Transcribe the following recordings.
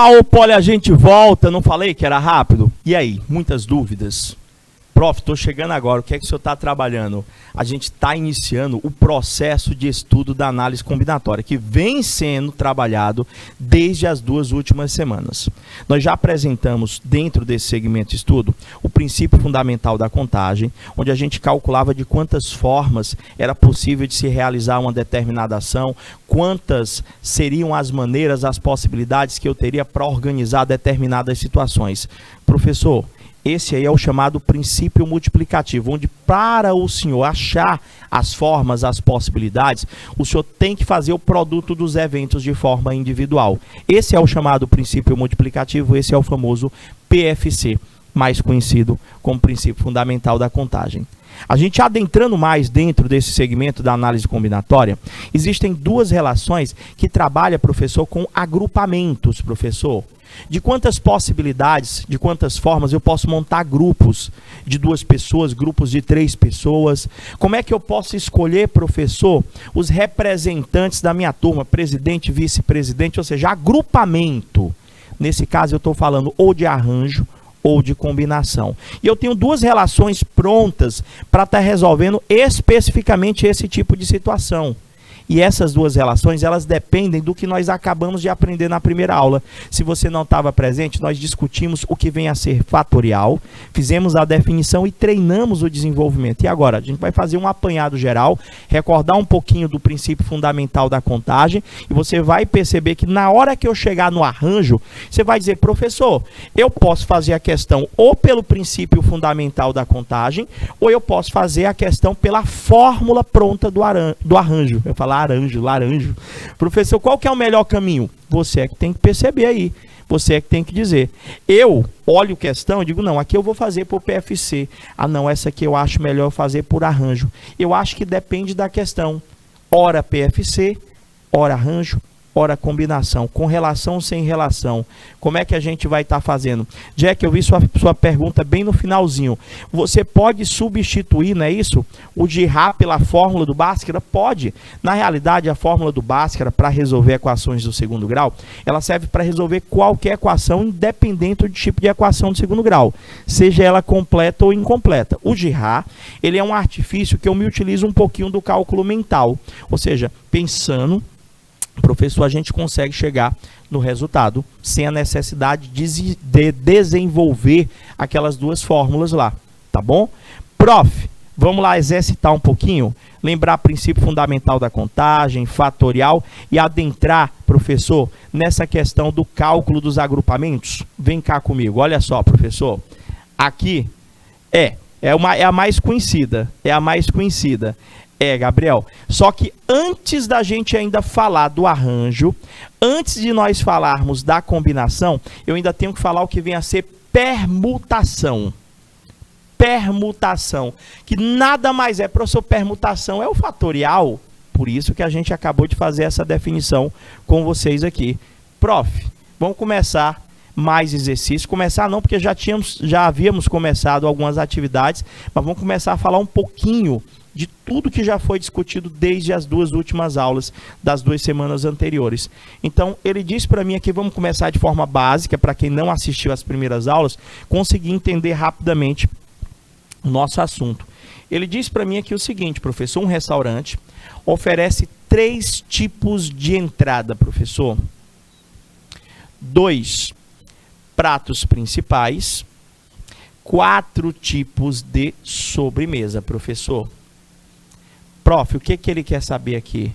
Opa, olha, a gente volta. Não falei que era rápido? E aí, muitas dúvidas? Prof, estou chegando agora, o que é que o senhor está trabalhando? A gente está iniciando o processo de estudo da análise combinatória, que vem sendo trabalhado desde as 2 últimas semanas. Nós já apresentamos, dentro desse segmento de estudo, o princípio fundamental da contagem, onde a gente calculava de quantas formas era possível de se realizar uma determinada ação, quantas seriam as maneiras, as possibilidades que eu teria para organizar determinadas situações. Professor, esse aí é o chamado princípio multiplicativo, onde para o senhor achar as formas, as possibilidades, o senhor tem que fazer o produto dos eventos de forma individual. Esse é o chamado princípio multiplicativo, esse é o famoso PFC, mais conhecido como princípio fundamental da contagem. A gente adentrando mais dentro desse segmento da análise combinatória, existem 2 relações que trabalham, professor, com agrupamentos, professor. De quantas possibilidades, de quantas formas eu posso montar grupos de 2 pessoas, grupos de 3 pessoas? Como é que eu posso escolher, professor, os representantes da minha turma, presidente, vice-presidente, ou seja, agrupamento? Nesse caso eu estou falando ou de arranjo ou de combinação. E eu tenho 2 relações prontas para estar resolvendo especificamente esse tipo de situação. E essas 2 relações, elas dependem do que nós acabamos de aprender na primeira aula. Se você não estava presente, nós discutimos o que vem a ser fatorial, fizemos a definição e treinamos o desenvolvimento. E agora, a gente vai fazer um apanhado geral, recordar um pouquinho do princípio fundamental da contagem, e você vai perceber que na hora que eu chegar no arranjo, você vai dizer, professor, eu posso fazer a questão ou pelo princípio fundamental da contagem, ou eu posso fazer a questão pela fórmula pronta do arranjo. Eu falo laranjo. Professor, qual que é o melhor caminho? Você é que tem que perceber aí. Você é que tem que dizer. Eu olho questão e digo, não, aqui eu vou fazer por PFC. Ah, não, essa aqui eu acho melhor fazer por arranjo. Eu acho que depende da questão. Ora PFC, ora arranjo, ora combinação. Com relação ou sem relação? Como é que a gente vai estar fazendo? Jack, eu vi sua pergunta bem no finalzinho. Você pode substituir, não é isso? O Girard pela fórmula do Bhaskara? Pode. Na realidade, a fórmula do Bhaskara para resolver equações do 2º grau, ela serve para resolver qualquer equação, independente do tipo de equação do 2º grau, seja ela completa ou incompleta. O Girard, ele é um artifício que eu me utilizo um pouquinho do cálculo mental, ou seja, pensando, professor, a gente consegue chegar no resultado sem a necessidade de desenvolver aquelas 2 fórmulas lá, tá bom? Prof, vamos lá exercitar um pouquinho, lembrar o princípio fundamental da contagem, fatorial e adentrar, professor, nessa questão do cálculo dos agrupamentos? Vem cá comigo, olha só, professor. Aqui é a mais conhecida, Gabriel. Só que antes da gente ainda falar do arranjo, antes de nós falarmos da combinação, eu ainda tenho que falar o que vem a ser permutação. Permutação, que nada mais é, professor, permutação é o fatorial. Por isso que a gente acabou de fazer essa definição com vocês aqui. Prof, vamos começar mais exercícios. Começar não, porque já havíamos começado algumas atividades, mas vamos começar a falar um pouquinho de tudo que já foi discutido desde as 2 últimas aulas das 2 semanas anteriores. Então, ele disse para mim aqui, vamos começar de forma básica, para quem não assistiu às primeiras aulas, conseguir entender rapidamente o nosso assunto. Ele disse para mim aqui o seguinte, professor, um restaurante oferece 3 tipos de entrada, professor. 2 pratos principais, 4 tipos de sobremesa, professor. Prof, o que ele quer saber aqui?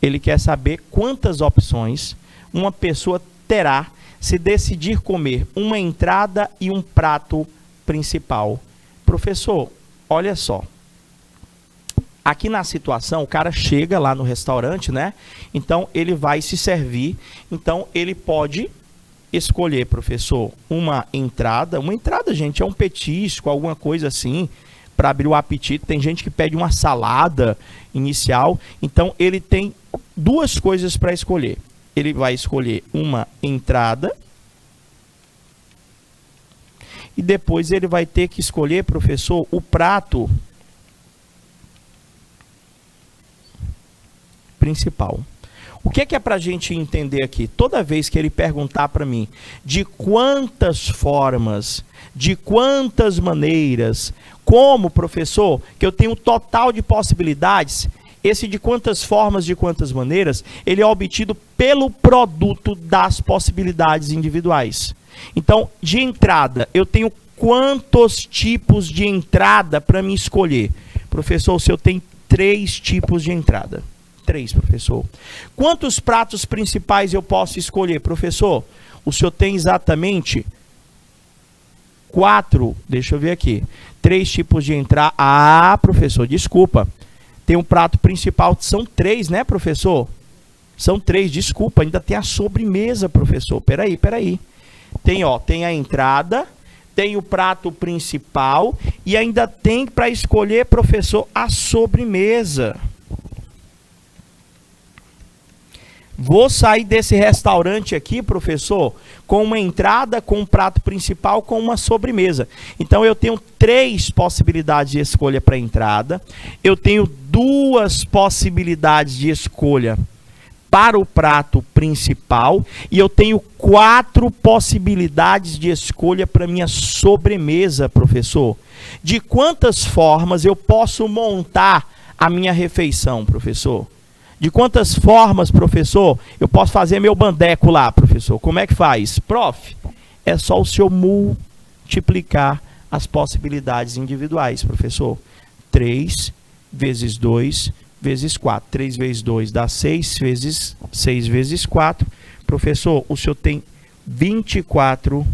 Ele quer saber quantas opções uma pessoa terá se decidir comer uma entrada e um prato principal. Professor, olha só. Aqui na situação, o cara chega lá no restaurante, né? Então, ele vai se servir. Então, ele pode escolher, professor, uma entrada. Uma entrada, gente, é um petisco, alguma coisa assim, para abrir o apetite. Tem gente que pede uma salada inicial. Então, ele tem 2 coisas para escolher. Ele vai escolher uma entrada e depois ele vai ter que escolher, professor, o prato principal. O que é para a gente entender aqui? Toda vez que ele perguntar para mim de quantas formas, de quantas maneiras, como, professor, que eu tenho um total de possibilidades, esse de quantas formas, de quantas maneiras, ele é obtido pelo produto das possibilidades individuais. Então, de entrada, eu tenho quantos tipos de entrada para me escolher? Professor, o senhor tem 3 tipos de entrada. 3, professor. Quantos pratos principais eu posso escolher? Professor, o senhor tem exatamente 4, deixa eu ver aqui, 3 tipos de entrada. Ah, professor, desculpa. Tem um prato principal, são 3, né, professor? São 3, desculpa, ainda tem a sobremesa, professor. Peraí. Tem, ó, tem a entrada, tem o prato principal e ainda tem para escolher, professor, a sobremesa. Vou sair desse restaurante aqui, professor, com uma entrada, com um prato principal, com uma sobremesa. Então, eu tenho 3 possibilidades de escolha para a entrada. Eu tenho 2 possibilidades de escolha para o prato principal. E eu tenho 4 possibilidades de escolha para minha sobremesa, professor. De quantas formas eu posso montar a minha refeição, professor? De quantas formas, professor, eu posso fazer meu bandeco lá, professor? Como é que faz? Prof, é só o senhor multiplicar as possibilidades individuais, professor. 3 vezes 2 vezes 4. 3 vezes 2 dá 6 vezes 6 vezes 4. Professor, o senhor tem 24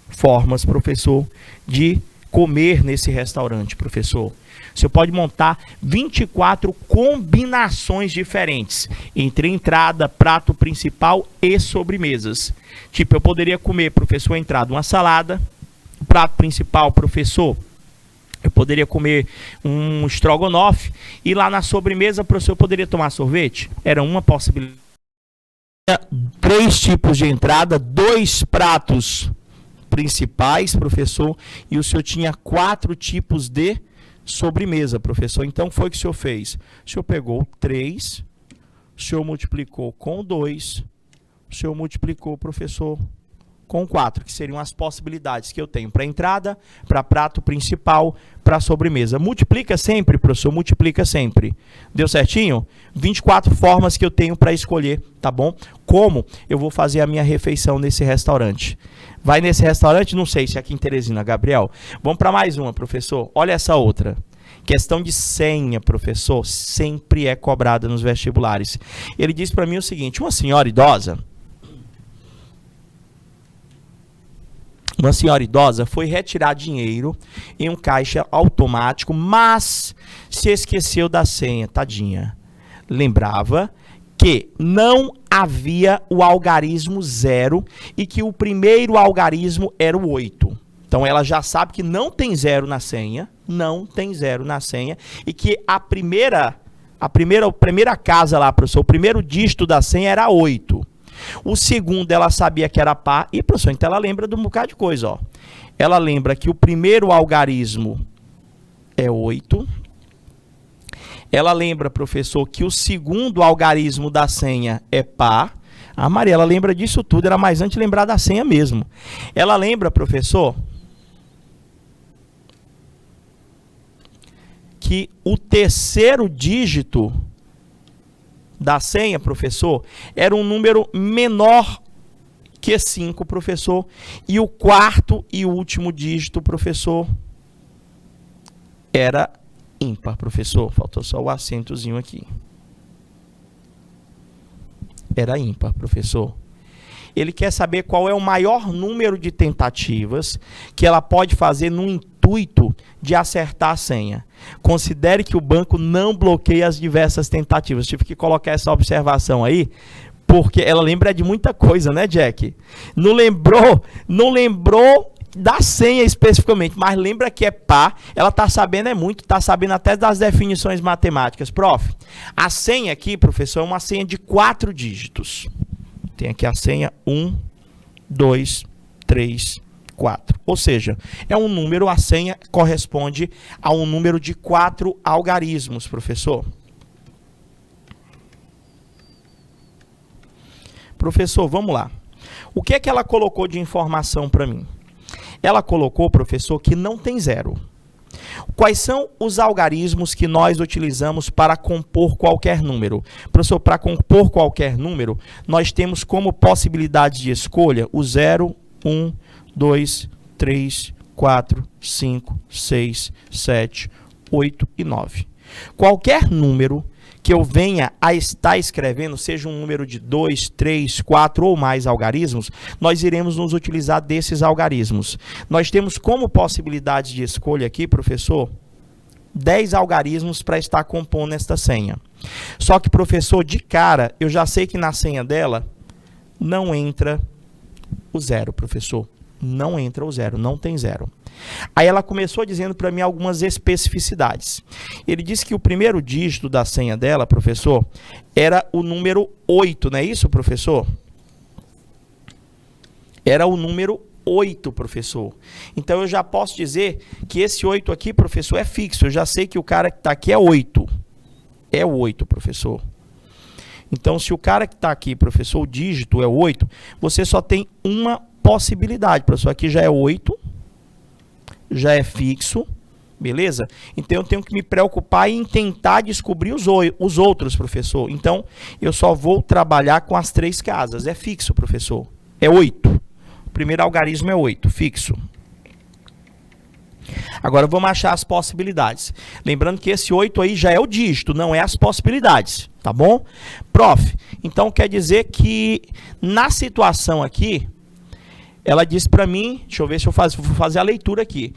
formas, professor, de comer nesse restaurante, professor. Você pode montar 24 combinações diferentes entre entrada, prato principal e sobremesas. Tipo, eu poderia comer, professor, entrada, uma salada, prato principal, professor, eu poderia comer um estrogonofe e lá na sobremesa, professor, eu poderia tomar sorvete? Era uma possibilidade. 3 tipos de entrada, 2 pratos principais, professor, e o senhor tinha 4 tipos de sobremesa, professor. Então, foi o que o senhor fez. O senhor pegou 3, o senhor multiplicou com 2, o senhor multiplicou, professor, com 4, que seriam as possibilidades que eu tenho para entrada, para prato principal, para sobremesa. Multiplica sempre, professor, multiplica sempre. Deu certinho? 24 formas que eu tenho para escolher, tá bom? Como eu vou fazer a minha refeição nesse restaurante? Vai nesse restaurante? Não sei se é aqui em Teresina, Gabriel. Vamos para mais uma, professor. Olha essa outra. Questão de senha, professor, sempre é cobrada nos vestibulares. Ele disse para mim o seguinte, uma senhora idosa foi retirar dinheiro em um caixa automático, mas se esqueceu da senha, tadinha. Lembrava que não havia o algarismo 0 e que o primeiro algarismo era o 8. Então, ela já sabe que não tem 0 na senha, e que a primeira casa lá, professor, o primeiro dígito da senha era 8. O segundo, ela sabia que era par, e, professor, então ela lembra de um bocado de coisa, ó. Ela lembra que o primeiro algarismo é 8. Ela lembra, professor, que o segundo algarismo da senha é par. A Maria, ela lembra disso tudo, era mais antes de lembrar da senha mesmo. Ela lembra, professor, que o terceiro dígito da senha, professor, era um número menor que 5, professor, e o quarto e último dígito, professor, era ímpar, professor. Faltou só o acentozinho aqui. Era ímpar, professor. Ele quer saber qual é o maior número de tentativas que ela pode fazer no intuito de acertar a senha. Considere que o banco não bloqueia as diversas tentativas. Tive que colocar essa observação aí, porque ela lembra de muita coisa, né, Jack? Não lembrou da senha especificamente, mas lembra que é par, ela está sabendo muito, está sabendo até das definições matemáticas. Prof, a senha aqui, professor, é uma senha de 4 dígitos. Tem aqui a senha 1, 2, 3, 4. Ou seja, é um número, a senha corresponde a um número de 4 algarismos, professor. Professor, vamos lá. O que é que ela colocou de informação para mim? Ela colocou, professor, que não tem zero. Quais são os algarismos que nós utilizamos para compor qualquer número? Professor, para compor qualquer número, nós temos como possibilidade de escolha o 0, 1, 2, 3, 4, 5, 6, 7, 8 e 9. Qualquer número que eu venha a estar escrevendo, seja um número de 2, 3, 4 ou mais algarismos, nós iremos nos utilizar desses algarismos. Nós temos como possibilidade de escolha aqui, professor, 10 algarismos para estar compondo esta senha. Só que, professor, de cara, eu já sei que na senha dela não entra o zero, professor. Não entra o zero, não tem zero. Aí ela começou dizendo para mim algumas especificidades. Ele disse que o primeiro dígito da senha dela, professor, era o número 8, não é isso, professor? Era o número 8, professor. Então eu já posso dizer que esse 8 aqui, professor, é fixo. Eu já sei que o cara que está aqui é 8. É o 8, professor. Então, se o cara que está aqui, professor, o dígito é 8, você só tem uma possibilidade, professor. Aqui já é 8, já é fixo, beleza? Então, eu tenho que me preocupar em tentar descobrir os outros, professor. Então, eu só vou trabalhar com as 3 casas. É fixo, professor. É 8. O primeiro algarismo é 8, fixo. Agora, vamos achar as possibilidades. Lembrando que esse 8 aí já é o dígito, não é as possibilidades, tá bom? Prof, então quer dizer que na situação aqui, ela disse para mim, deixa eu ver se eu vou fazer a leitura aqui.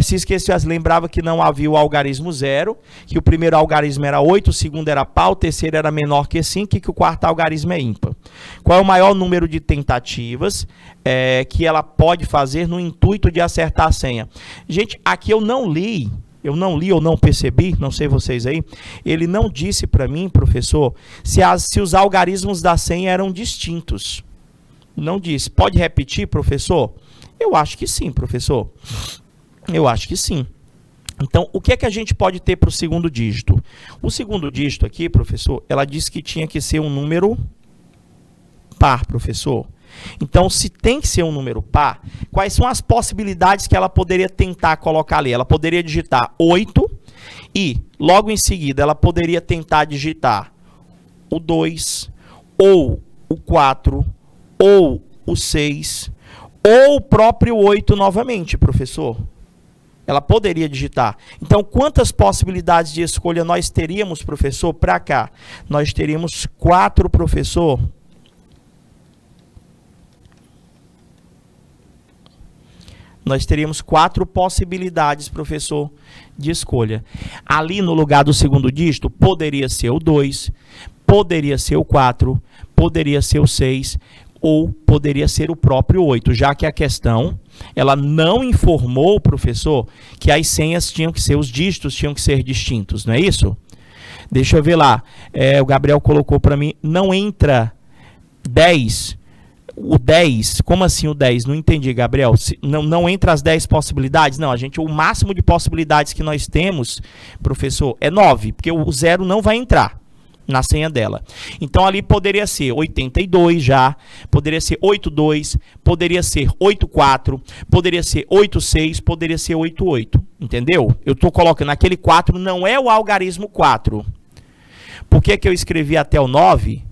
Se esquecesse, lembrava que não havia o algarismo 0, que o primeiro algarismo era 8, o segundo era par, o terceiro era menor que 5 e que o quarto algarismo é ímpar. Qual é o maior número de tentativas que ela pode fazer no intuito de acertar a senha? Gente, aqui eu não li, eu não percebi, não sei vocês aí, ele não disse para mim, professor, se os algarismos da senha eram distintos. Não disse. Pode repetir, professor? Eu acho que sim, professor. Eu acho que sim. Então, o que é que a gente pode ter para o segundo dígito? O segundo dígito aqui, professor, ela disse que tinha que ser um número par, professor. Então, se tem que ser um número par, quais são as possibilidades que ela poderia tentar colocar ali? Ela poderia digitar 8 e, logo em seguida, ela poderia tentar digitar o 2 ou o 4 ou o 6, ou o próprio 8 novamente, professor. Ela poderia digitar. Então, quantas possibilidades de escolha nós teríamos, professor, para cá? Nós teríamos 4, professor. Nós teríamos 4 possibilidades, professor, de escolha. Ali no lugar do segundo dígito, poderia ser o 2, poderia ser o 4, poderia ser o 6, ou poderia ser o próprio 8, já que a questão, ela não informou, professor, que as senhas tinham que ser, os dígitos tinham que ser distintos, não é isso? Deixa eu ver lá, o Gabriel colocou para mim, não entra 10, o 10, como assim o 10? Não entendi, Gabriel, não entra as 10 possibilidades? Não, o máximo de possibilidades que nós temos, professor, é 9, porque o 0 não vai entrar na senha dela. Então, ali poderia ser 82 já, poderia ser 82, poderia ser 84, poderia ser 86, poderia ser 88, entendeu? Eu estou colocando aquele 4, não é o algarismo 4. Por que que eu escrevi até o 9,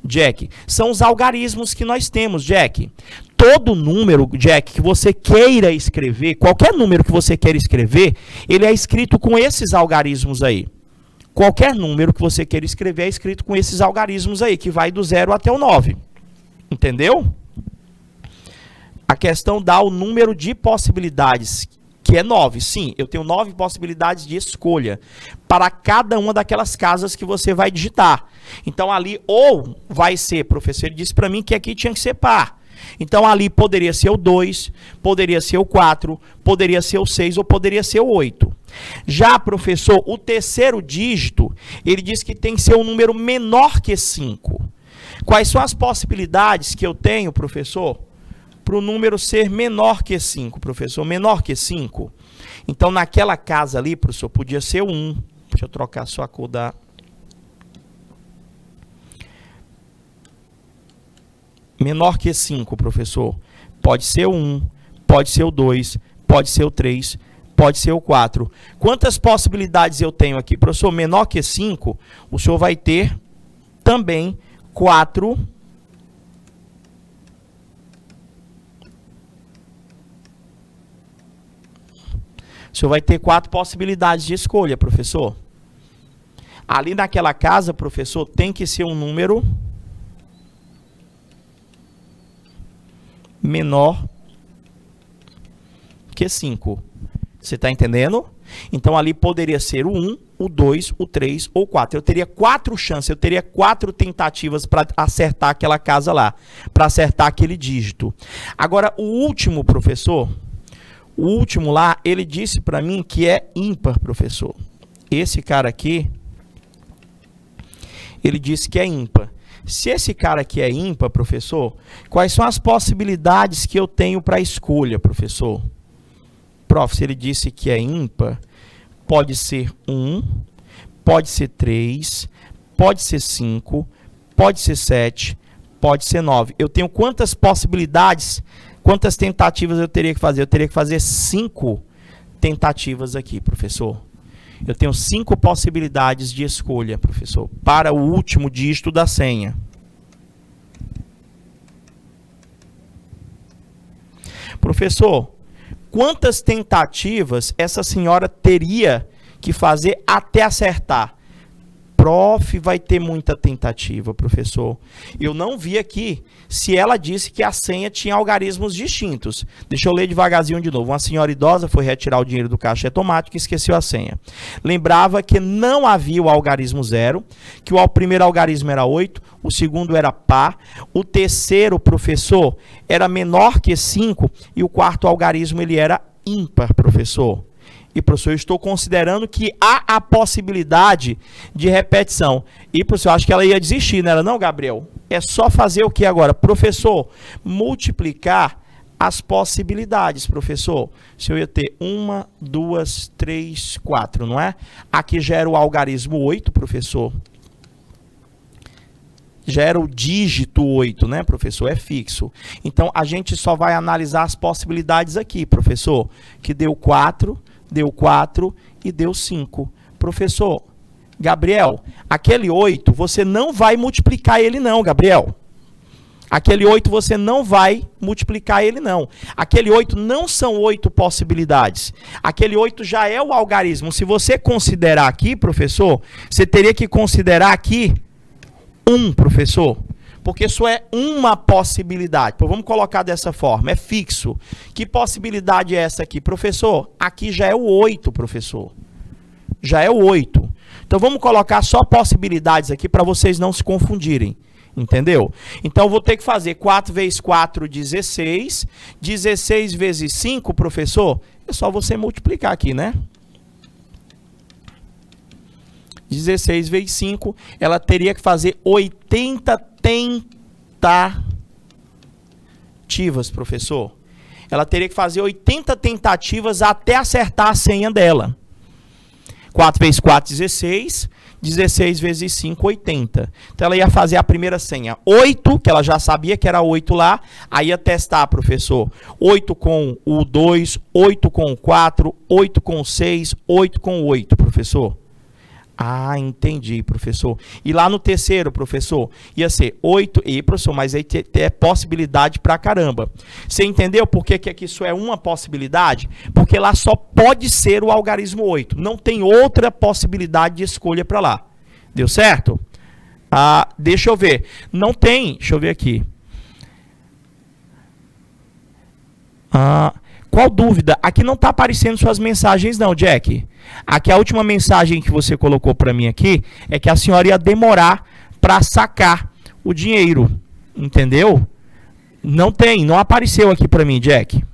Jack? São os algarismos que nós temos, Jack. Todo número, Jack, que você queira escrever, qualquer número que você queira escrever, ele é escrito com esses algarismos aí. Qualquer número que você queira escrever é escrito com esses algarismos aí, que vai do 0 até o 9. Entendeu? A questão dá o número de possibilidades, que é 9. Sim, eu tenho 9 possibilidades de escolha para cada uma daquelas casas que você vai digitar. Então, ali, ou vai ser, professor, ele disse para mim que aqui tinha que ser par. Então, ali poderia ser o 2, poderia ser o 4, poderia ser o 6 ou poderia ser o 8. Já, professor, o terceiro dígito, ele diz que tem que ser um número menor que 5. Quais são as possibilidades que eu tenho, professor, para o número ser menor que 5, professor? Menor que 5? Então, naquela casa ali, professor, podia ser 1. Deixa eu trocar só a cor da... Menor que 5, professor. Pode ser o 1, pode ser o 2, pode ser o 3, pode ser o 4. Quantas possibilidades eu tenho aqui? Professor, menor que 5, o senhor vai ter também 4. O senhor vai ter 4 possibilidades de escolha, professor. Ali naquela casa, professor, tem que ser um número menor que 5. Você está entendendo? Então ali poderia ser o 1, o 2, o 3 ou o 4. Eu teria 4 chances, eu teria 4 tentativas para acertar aquela casa lá, para acertar aquele dígito. Agora, o último, professor, o último lá, ele disse para mim que é ímpar, professor. Esse cara aqui, ele disse que é ímpar. Se esse cara aqui é ímpar, professor, quais são as possibilidades que eu tenho para escolha, professor? Prof, se ele disse que é ímpar, pode ser 1, pode ser 3, pode ser 5, pode ser 7, pode ser 9. Eu tenho quantas possibilidades, quantas tentativas eu teria que fazer? Eu teria que fazer 5 tentativas aqui, professor. Eu tenho 5 possibilidades de escolha, professor, para o último dígito da senha. Professor, quantas tentativas essa senhora teria que fazer até acertar? Prof, vai ter muita tentativa, professor. Eu não vi aqui se ela disse que a senha tinha algarismos distintos. Deixa eu ler devagarzinho de novo. Uma senhora idosa foi retirar o dinheiro do caixa automático e esqueceu a senha. Lembrava que não havia o algarismo 0, que o primeiro algarismo era 8, o segundo era par, o terceiro, professor, era menor que 5 e o quarto algarismo ele era ímpar, professor. E, professor, eu estou considerando que há a possibilidade de repetição. E, professor, eu acho que ela ia desistir, não era não, Gabriel? É só fazer o que agora? Professor, multiplicar as possibilidades, professor. Se eu ia ter 1, 2, 3, 4, não é? Aqui já era o algarismo 8, professor. Já era o dígito 8, né, professor? É fixo. Então, a gente só vai analisar as possibilidades aqui, professor. Que deu 4... deu 4 e deu 5. Professor, Gabriel, aquele 8, você não vai multiplicar ele não, Gabriel. Aquele 8 você não vai multiplicar ele não. Aquele 8 não são 8 possibilidades. Aquele 8 já é o algarismo. Se você considerar aqui, professor, você teria que considerar aqui 1, professor. Porque isso é uma possibilidade. Então, vamos colocar dessa forma, é fixo. Que possibilidade é essa aqui? Professor, aqui já é o 8, professor. Já é o 8. Então, vamos colocar só possibilidades aqui para vocês não se confundirem. Entendeu? Então, eu vou ter que fazer 4 vezes 4, 16. 16 vezes 5, professor, é só você multiplicar aqui, né? 16 vezes 5, ela teria que fazer 80 tentativas, professor. Ela teria que fazer 80 tentativas até acertar a senha dela. 4 vezes 4, 16. 16 vezes 5, 80. Então, ela ia fazer a primeira senha 8, que ela já sabia que era 8 lá. Aí ia testar, professor. 8 com o 2, 8 com o 4, 8 com o 6, 8 com o 8, professor. Ah, entendi, professor. E lá no terceiro, professor, ia ser 8, e professor, mas aí é possibilidade pra caramba. Você entendeu por que que isso é uma possibilidade? Porque lá só pode ser o algarismo 8. Não tem outra possibilidade de escolha para lá. Deu certo? Ah, deixa eu ver. Não tem, deixa eu ver aqui. Qual dúvida? Aqui não está aparecendo suas mensagens não, Jack. Aqui a última mensagem que você colocou para mim aqui é que a senhora ia demorar para sacar o dinheiro. Entendeu? Não tem, não apareceu aqui para mim, Jack.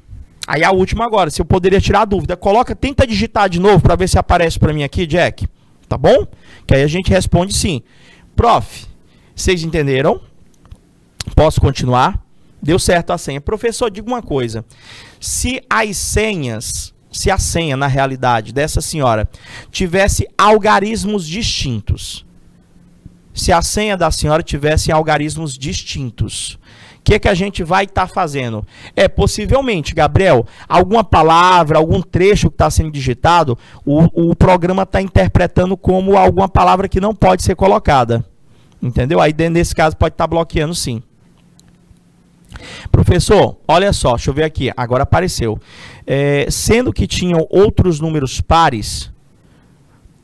Aí a última agora, se eu poderia tirar a dúvida. Tenta digitar de novo para ver se aparece para mim aqui, Jack. Tá bom? Que aí a gente responde sim. Prof, vocês entenderam? Posso continuar? Deu certo a senha. Professor, diga uma coisa. Se a senha, na realidade, dessa senhora tivesse algarismos distintos, se a senha da senhora tivesse algarismos distintos, que a gente vai estar fazendo? Possivelmente, Gabriel, alguma palavra, algum trecho que está sendo digitado, o programa está interpretando como alguma palavra que não pode ser colocada. Entendeu? Aí, nesse caso, pode estar bloqueando, sim. Professor, olha só, deixa eu ver aqui, agora apareceu. Sendo que tinham outros números pares.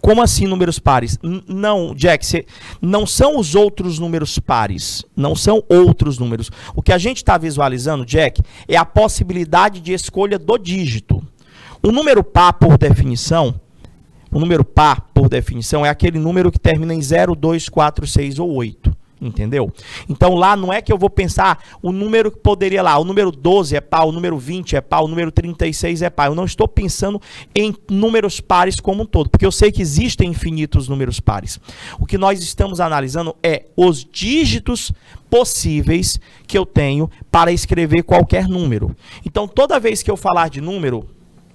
Como assim números pares? Não, Jack, não são os outros números pares. Não são outros números. O que a gente está visualizando, Jack, é a possibilidade de escolha do dígito. O número par, por definição, é aquele número que termina em 0, 2, 4, 6 ou 8. Entendeu? Então lá não é que eu vou pensar o número que poderia lá, o número 12 é par, o número 20 é par, o número 36 é par. Eu não estou pensando em números pares como um todo, porque eu sei que existem infinitos números pares. O que nós estamos analisando é os dígitos possíveis que eu tenho para escrever qualquer número. Então toda vez que eu falar de número,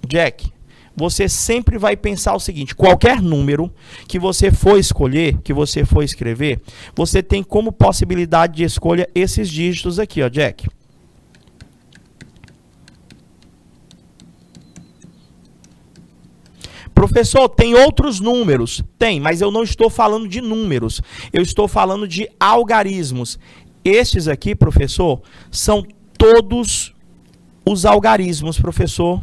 Jack, você sempre vai pensar o seguinte: qualquer número que você for escolher, que você for escrever, você tem como possibilidade de escolha esses dígitos aqui, ó, Jack. Professor, tem outros números? Tem, mas eu não estou falando de números, eu estou falando de algarismos. Estes aqui, professor, são todos os algarismos, professor.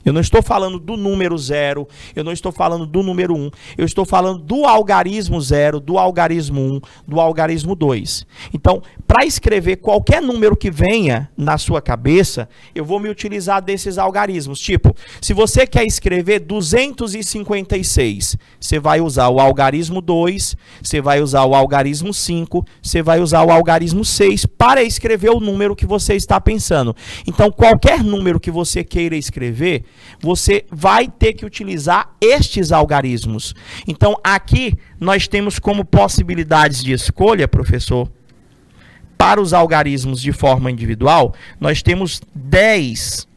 Eu não estou falando do número 0, eu não estou falando do número 1, eu estou falando do algarismo 0, do algarismo 1, do algarismo 2. Então, para escrever qualquer número que venha na sua cabeça, eu vou me utilizar desses algarismos. Tipo, se você quer escrever 256, você vai usar o algarismo 2, você vai usar o algarismo 5, você vai usar o algarismo 6 para escrever o número que você está pensando. Então, qualquer número que você queira escrever, você vai ter que utilizar estes algarismos. Então, aqui nós temos como possibilidades de escolha, professor, para os algarismos de forma individual, nós temos 10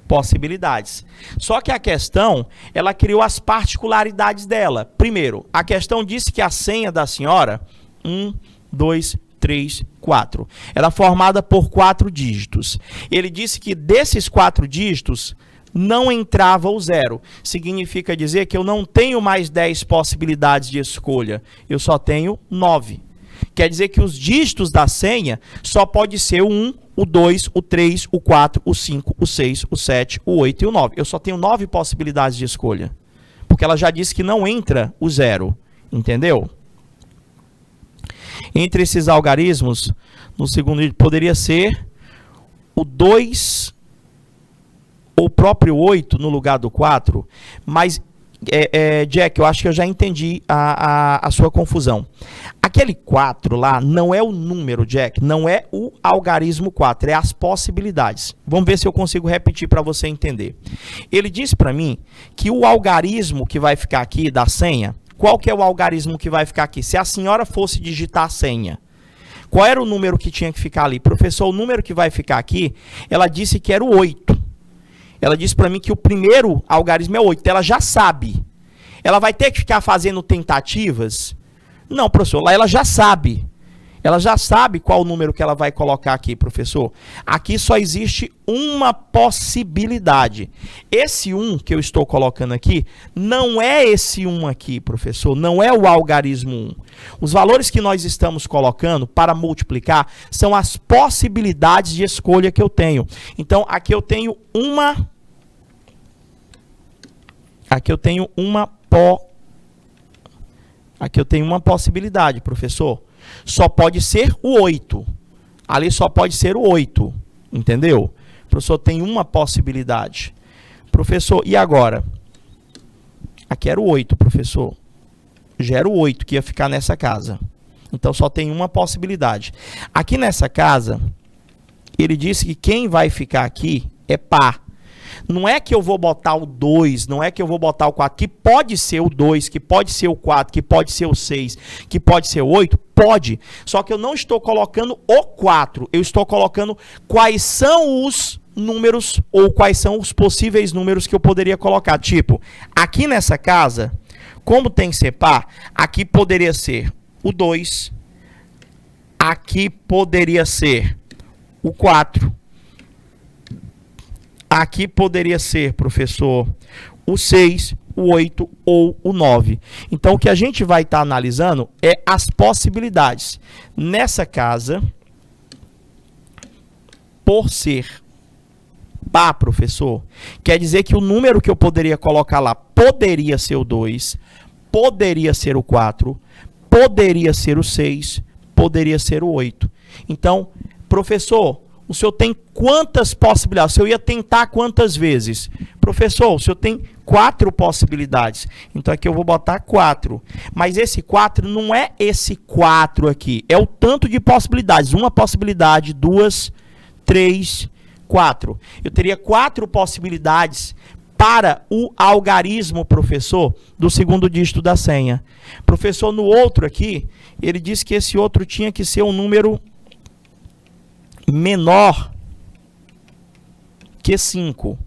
possibilidades. Só que a questão, ela criou as particularidades dela. Primeiro, a questão disse que a senha da senhora, 1, 2, 3, 4. Ela é formada por 4 dígitos. Ele disse que desses 4 dígitos não entrava o 0. Significa dizer que eu não tenho mais 10 possibilidades de escolha. Eu só tenho 9. Quer dizer que os dígitos da senha só pode ser o 1, o 2, o 3, o 4, o 5, o 6, o 7, o 8 e o 9. Eu só tenho 9 possibilidades de escolha. Porque ela já disse que não entra o 0. Entendeu? Entre esses algarismos, no segundo dígito, poderia ser o 2 ou o próprio 8 no lugar do 4, mas, Jack, eu acho que eu já entendi a sua confusão. Aquele 4 lá não é o número, Jack, não é o algarismo 4, é as possibilidades. Vamos ver se eu consigo repetir para você entender. Ele disse para mim que o algarismo que vai ficar aqui da senha, qual que é o algarismo que vai ficar aqui? Se a senhora fosse digitar a senha, qual era o número que tinha que ficar ali? Professor, o número que vai ficar aqui, ela disse que era o 8. Ela disse para mim que o primeiro algarismo é 8. Ela já sabe. Ela vai ter que ficar fazendo tentativas? Não, professor, lá ela já sabe. Ela já sabe qual o número que ela vai colocar aqui, professor. Aqui só existe uma possibilidade. Esse 1 que eu estou colocando aqui, não é esse 1 aqui, professor. Não é o algarismo 1. Os valores que nós estamos colocando para multiplicar são as possibilidades de escolha que eu tenho. Então, aqui eu tenho uma... Aqui eu tenho uma possibilidade, professor. Só pode ser o 8. Ali só pode ser o 8. Entendeu? O professor tem uma possibilidade. Professor, e agora? Aqui era o 8, professor. Já era o 8 que ia ficar nessa casa. Então só tem uma possibilidade. Aqui nessa casa, ele disse que quem vai ficar aqui é par. Não é que eu vou botar o 2, não é que eu vou botar o 4, que pode ser o 2, que pode ser o 4, que pode ser o 6, que pode ser o 8, pode. Só que eu não estou colocando o 4, eu estou colocando quais são os números ou quais são os possíveis números que eu poderia colocar. Tipo, aqui nessa casa, como tem que ser par, aqui poderia ser o 2, aqui poderia ser o 4, aqui poderia ser, professor, o 6, o 8 ou o 9. Então, o que a gente vai estar analisando é as possibilidades. Nessa casa, por ser par, professor, quer dizer que o número que eu poderia colocar lá poderia ser o 2, poderia ser o 4, poderia ser o 6, poderia ser o 8. Então, professor, o senhor tem quantas possibilidades? O senhor ia tentar quantas vezes? Professor, o senhor tem 4 possibilidades. Então aqui eu vou botar 4. Mas esse 4 não é esse 4 aqui. É o tanto de possibilidades. Uma possibilidade, 2, 3, 4. Eu teria 4 possibilidades para o algarismo, professor, do segundo dígito da senha. Professor, no outro aqui, ele disse que esse outro tinha que ser um número menor que 5.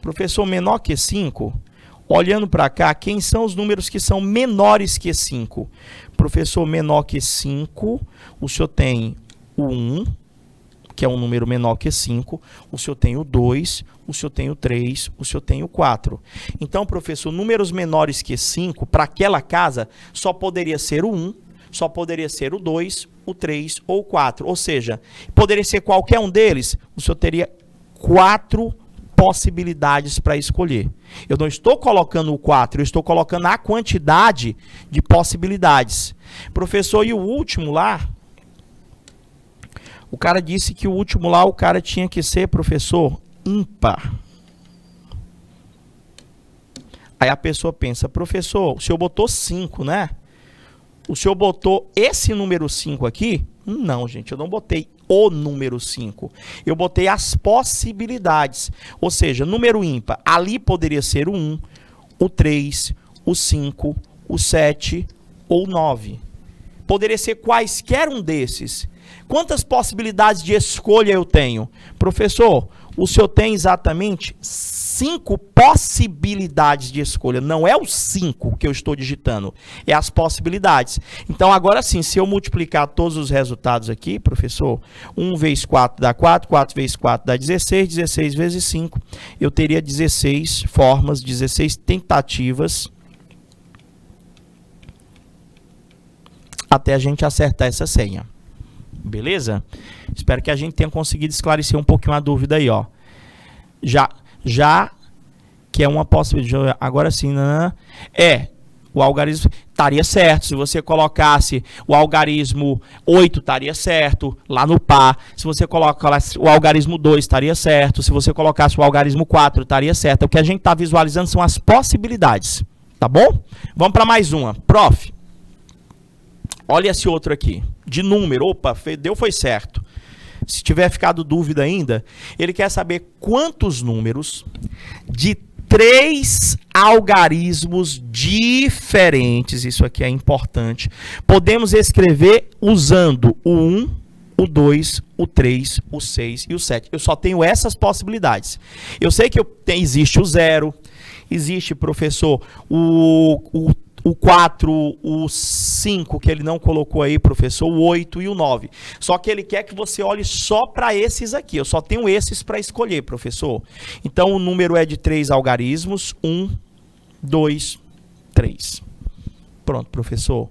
Professor, menor que 5? Olhando para cá, quem são os números que são menores que 5? Professor, menor que 5, o senhor tem o 1, que é um número menor que 5, o senhor tem o 2, o senhor tem o 3, o senhor tem o 4. Então, professor, números menores que 5, para aquela casa, só poderia ser o 1, só poderia ser o 2, o 3 ou o 4. Ou seja, poderia ser qualquer um deles, o senhor teria 4 possibilidades para escolher. Eu não estou colocando o 4, eu estou colocando a quantidade de possibilidades. Professor, e o último lá? O cara disse que o último lá, o cara tinha que ser, professor, ímpar. Aí a pessoa pensa, professor, o senhor botou 5, né? O senhor botou esse número 5 aqui? Não, gente, eu não botei o número 5. Eu botei as possibilidades. Ou seja, número ímpar. Ali poderia ser o 1, o 3, o 5, o 7 ou 9. Poderia ser quaisquer um desses. Quantas possibilidades de escolha eu tenho? Professor, o senhor tem exatamente 5 possibilidades de escolha. Não é o 5 que eu estou digitando, é as possibilidades. Então, agora sim, se eu multiplicar todos os resultados aqui, professor, 1 vezes 4 dá 4, 4 vezes 4 dá 16, 16 vezes 5, eu teria 16 formas, 16 tentativas até a gente acertar essa senha. Beleza? Espero que a gente tenha conseguido esclarecer um pouquinho a dúvida aí, ó. Já que é uma possibilidade, agora sim, o algarismo estaria certo. Se você colocasse o algarismo 8, estaria certo, lá no par. Se você colocasse o algarismo 2, estaria certo. Se você colocasse o algarismo 4, estaria certo. O que a gente está visualizando são as possibilidades, tá bom? Vamos para mais uma. Prof, olha esse outro aqui, de número. Opa, deu, foi certo. Se tiver ficado dúvida ainda, ele quer saber quantos números de 3 algarismos diferentes, isso aqui é importante, podemos escrever usando o 1, o 2, o 3, o 6 e o 7. Eu só tenho essas possibilidades. Eu sei que existe o 0, existe, professor, o 4, o 5, que ele não colocou aí, professor, o 8 e o 9. Só que ele quer que você olhe só para esses aqui. Eu só tenho esses para escolher, professor. Então, o número é de 3 algarismos. 1, 2, 3. Pronto, professor.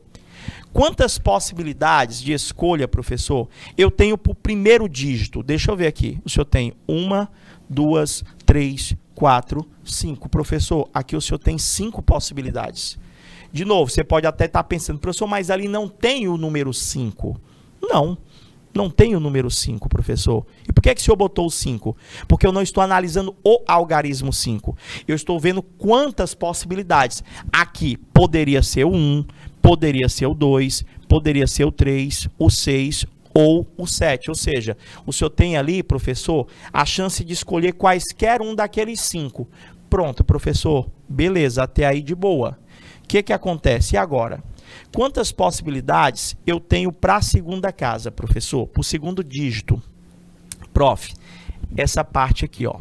Quantas possibilidades de escolha, professor, eu tenho para o primeiro dígito? Deixa eu ver aqui. O senhor tem 1, 2, 3, 4, 5. Professor, aqui o senhor tem 5 possibilidades. De novo, você pode até estar pensando, professor, mas ali não tem o número 5. Não tem o número 5, professor. E por que o senhor botou o 5? Porque eu não estou analisando o algarismo 5. Eu estou vendo quantas possibilidades. Aqui poderia ser o 1, poderia ser o 2, poderia ser o 3, o 6 ou o 7. Ou seja, o senhor tem ali, professor, a chance de escolher quaisquer um daqueles 5. Pronto, professor. Beleza, até aí de boa. O que acontece? E agora? Quantas possibilidades eu tenho para a segunda casa, professor? Para o segundo dígito? Prof, essa parte aqui, ó.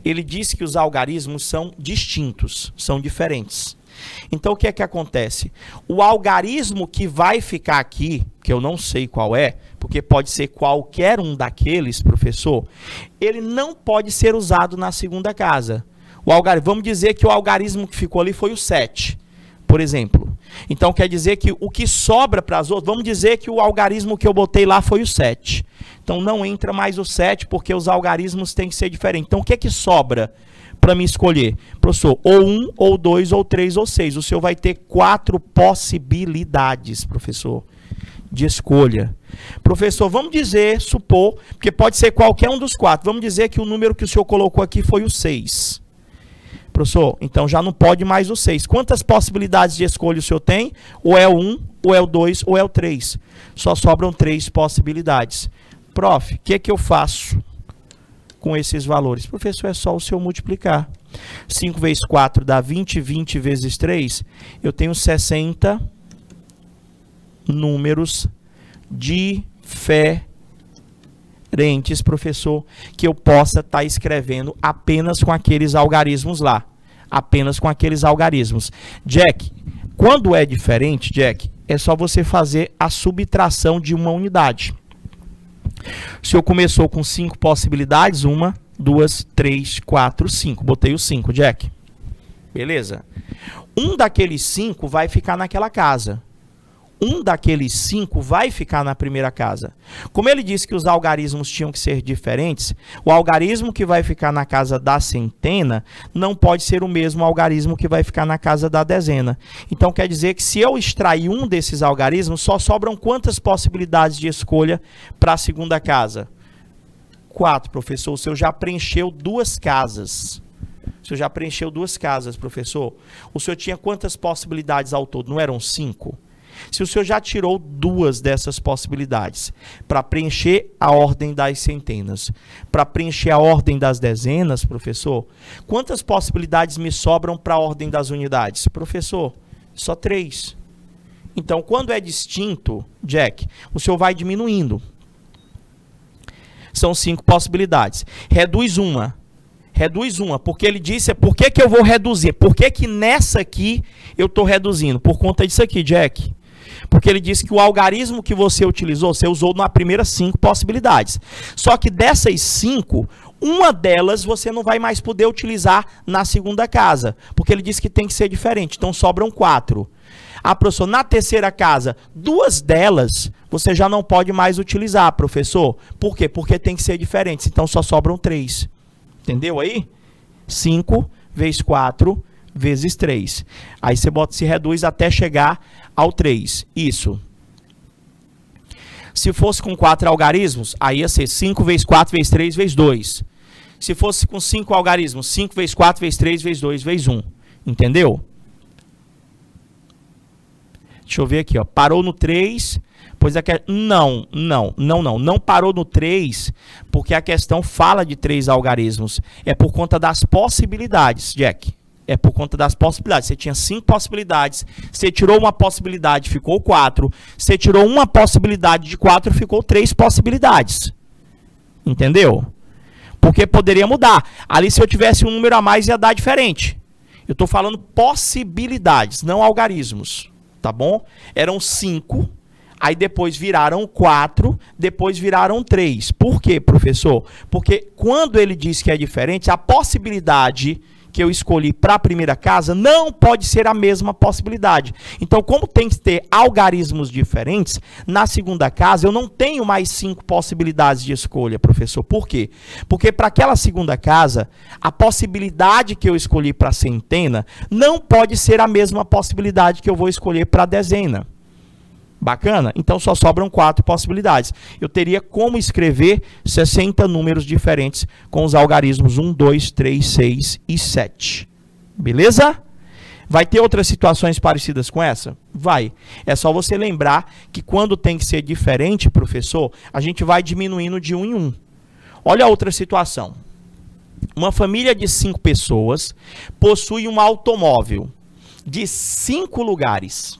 Ele disse que os algarismos são distintos, são diferentes. Então, o que é que acontece? O algarismo que vai ficar aqui, que eu não sei qual é, porque pode ser qualquer um daqueles, professor, ele não pode ser usado na segunda casa. Vamos dizer que o algarismo que ficou ali foi o 7, por exemplo. Então, quer dizer que o que sobra para as outras, vamos dizer que o algarismo que eu botei lá foi o 7. Então, não entra mais o 7, porque os algarismos têm que ser diferentes. Então, o que é que sobra para me escolher? Professor, ou 1, ou 2, ou 3, ou 6. O senhor vai ter 4 possibilidades, professor, de escolha. Professor, vamos dizer, supor, porque pode ser qualquer um dos 4. Vamos dizer que o número que o senhor colocou aqui foi o 6. Professor, então já não pode mais o 6. Quantas possibilidades de escolha o senhor tem? Ou é o 1, ou é o 2, ou é o 3. Só sobram 3 possibilidades. Prof, o que é que eu faço com esses valores? Professor, é só o senhor multiplicar. 5 vezes 4 dá 20, 20 vezes 3. Eu tenho 60 números diferentes, professor, que eu possa estar escrevendo apenas com aqueles algarismos lá. Apenas com aqueles algarismos. Jack, quando é diferente, Jack, é só você fazer a subtração de uma unidade. O senhor começou com 5 possibilidades, 1, 2, 3, 4, 5. Botei o 5, Jack. Beleza? Um daqueles 5 vai ficar naquela casa. Um daqueles 5 vai ficar na primeira casa. Como ele disse que os algarismos tinham que ser diferentes, o algarismo que vai ficar na casa da centena não pode ser o mesmo algarismo que vai ficar na casa da dezena. Então quer dizer que se eu extrair um desses algarismos, só sobram quantas possibilidades de escolha para a segunda casa? 4, professor. O senhor já preencheu 2 casas. O senhor já preencheu 2 casas, professor. O senhor tinha quantas possibilidades ao todo? Não eram 5? Se o senhor já tirou 2 dessas possibilidades para preencher a ordem das centenas, para preencher a ordem das dezenas, professor, quantas possibilidades me sobram para a ordem das unidades? Professor, só 3. Então, quando é distinto, Jack, o senhor vai diminuindo. São 5 possibilidades. Reduz uma. Reduz uma, porque ele disse, por que eu vou reduzir? Por que nessa aqui eu estou reduzindo? Por conta disso aqui, Jack. Porque ele disse que o algarismo que você utilizou, você usou nas primeiras 5 possibilidades. Só que dessas 5, uma delas você não vai mais poder utilizar na segunda casa. Porque ele disse que tem que ser diferente. Então sobram 4. Ah, professor, na terceira casa, 2 delas você já não pode mais utilizar, professor. Por quê? Porque tem que ser diferentes. Então só sobram 3. Entendeu aí? 5 vezes 4 vezes 3. Aí você se reduz até chegar ao 3. Isso. Se fosse com 4 algarismos, aí ia ser 5 vezes 4 vezes 3 vezes 2. Se fosse com 5 algarismos, 5 vezes 4 vezes 3 vezes 2 vezes 1. Entendeu? Deixa eu ver aqui, ó. Parou no 3... Pois é que não parou no 3, porque a questão fala de 3 algarismos. É por conta das possibilidades, Jack. É por conta das possibilidades. Você tinha 5 possibilidades, você tirou uma possibilidade, ficou 4. Você tirou uma possibilidade de 4, ficou 3 possibilidades. Entendeu? Porque poderia mudar. Ali, se eu tivesse um número a mais, ia dar diferente. Eu estou falando possibilidades, não algarismos. Tá bom? Eram 5. Aí depois viraram 4, depois viraram 3. Por quê, professor? Porque quando ele diz que é diferente, a possibilidade que eu escolhi para a primeira casa não pode ser a mesma possibilidade. Então, como tem que ter algarismos diferentes, na segunda casa eu não tenho mais 5 possibilidades de escolha, professor. Por quê? Porque para aquela segunda casa, a possibilidade que eu escolhi para a centena não pode ser a mesma possibilidade que eu vou escolher para a dezena. Bacana? Então só sobram 4 possibilidades. Eu teria como escrever 60 números diferentes com os algarismos 1, 2, 3, 6 e 7. Beleza? Vai ter outras situações parecidas com essa? Vai. É só você lembrar que quando tem que ser diferente, professor, a gente vai diminuindo de 1 em 1. Olha a outra situação. Uma família de 5 pessoas possui um automóvel de 5 lugares.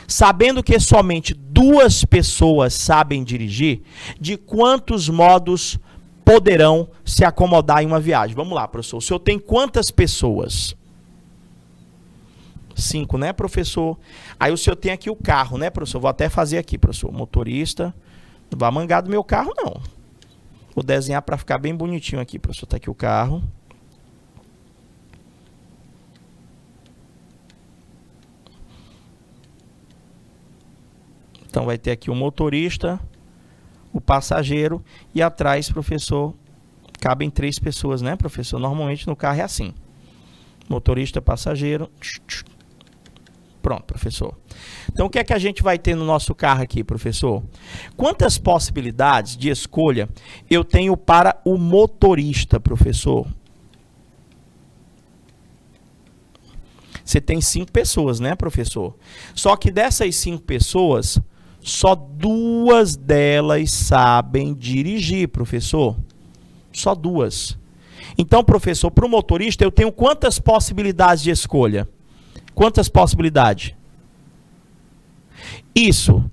Sabendo que somente 2 pessoas sabem dirigir, de quantos modos poderão se acomodar em uma viagem. Vamos lá, professor. O senhor tem quantas pessoas? 5, né, professor? Aí o senhor tem aqui o carro, né, professor? Vou até fazer aqui, professor. Motorista. Não vai mangar do meu carro, não. Vou desenhar para ficar bem bonitinho aqui, professor. Tá aqui o carro. Então vai ter aqui o motorista, o passageiro e atrás, professor, cabem 3 pessoas, né, professor? Normalmente no carro é assim. Motorista, passageiro. Pronto, professor. Então o que é que a gente vai ter no nosso carro aqui, professor? Quantas possibilidades de escolha eu tenho para o motorista, professor? Você tem 5 pessoas, né, professor? Só que dessas 5 pessoas, só 2 delas sabem dirigir, professor. Só 2. Então, professor, para o motorista, eu tenho quantas possibilidades de escolha? Quantas possibilidades? Isso.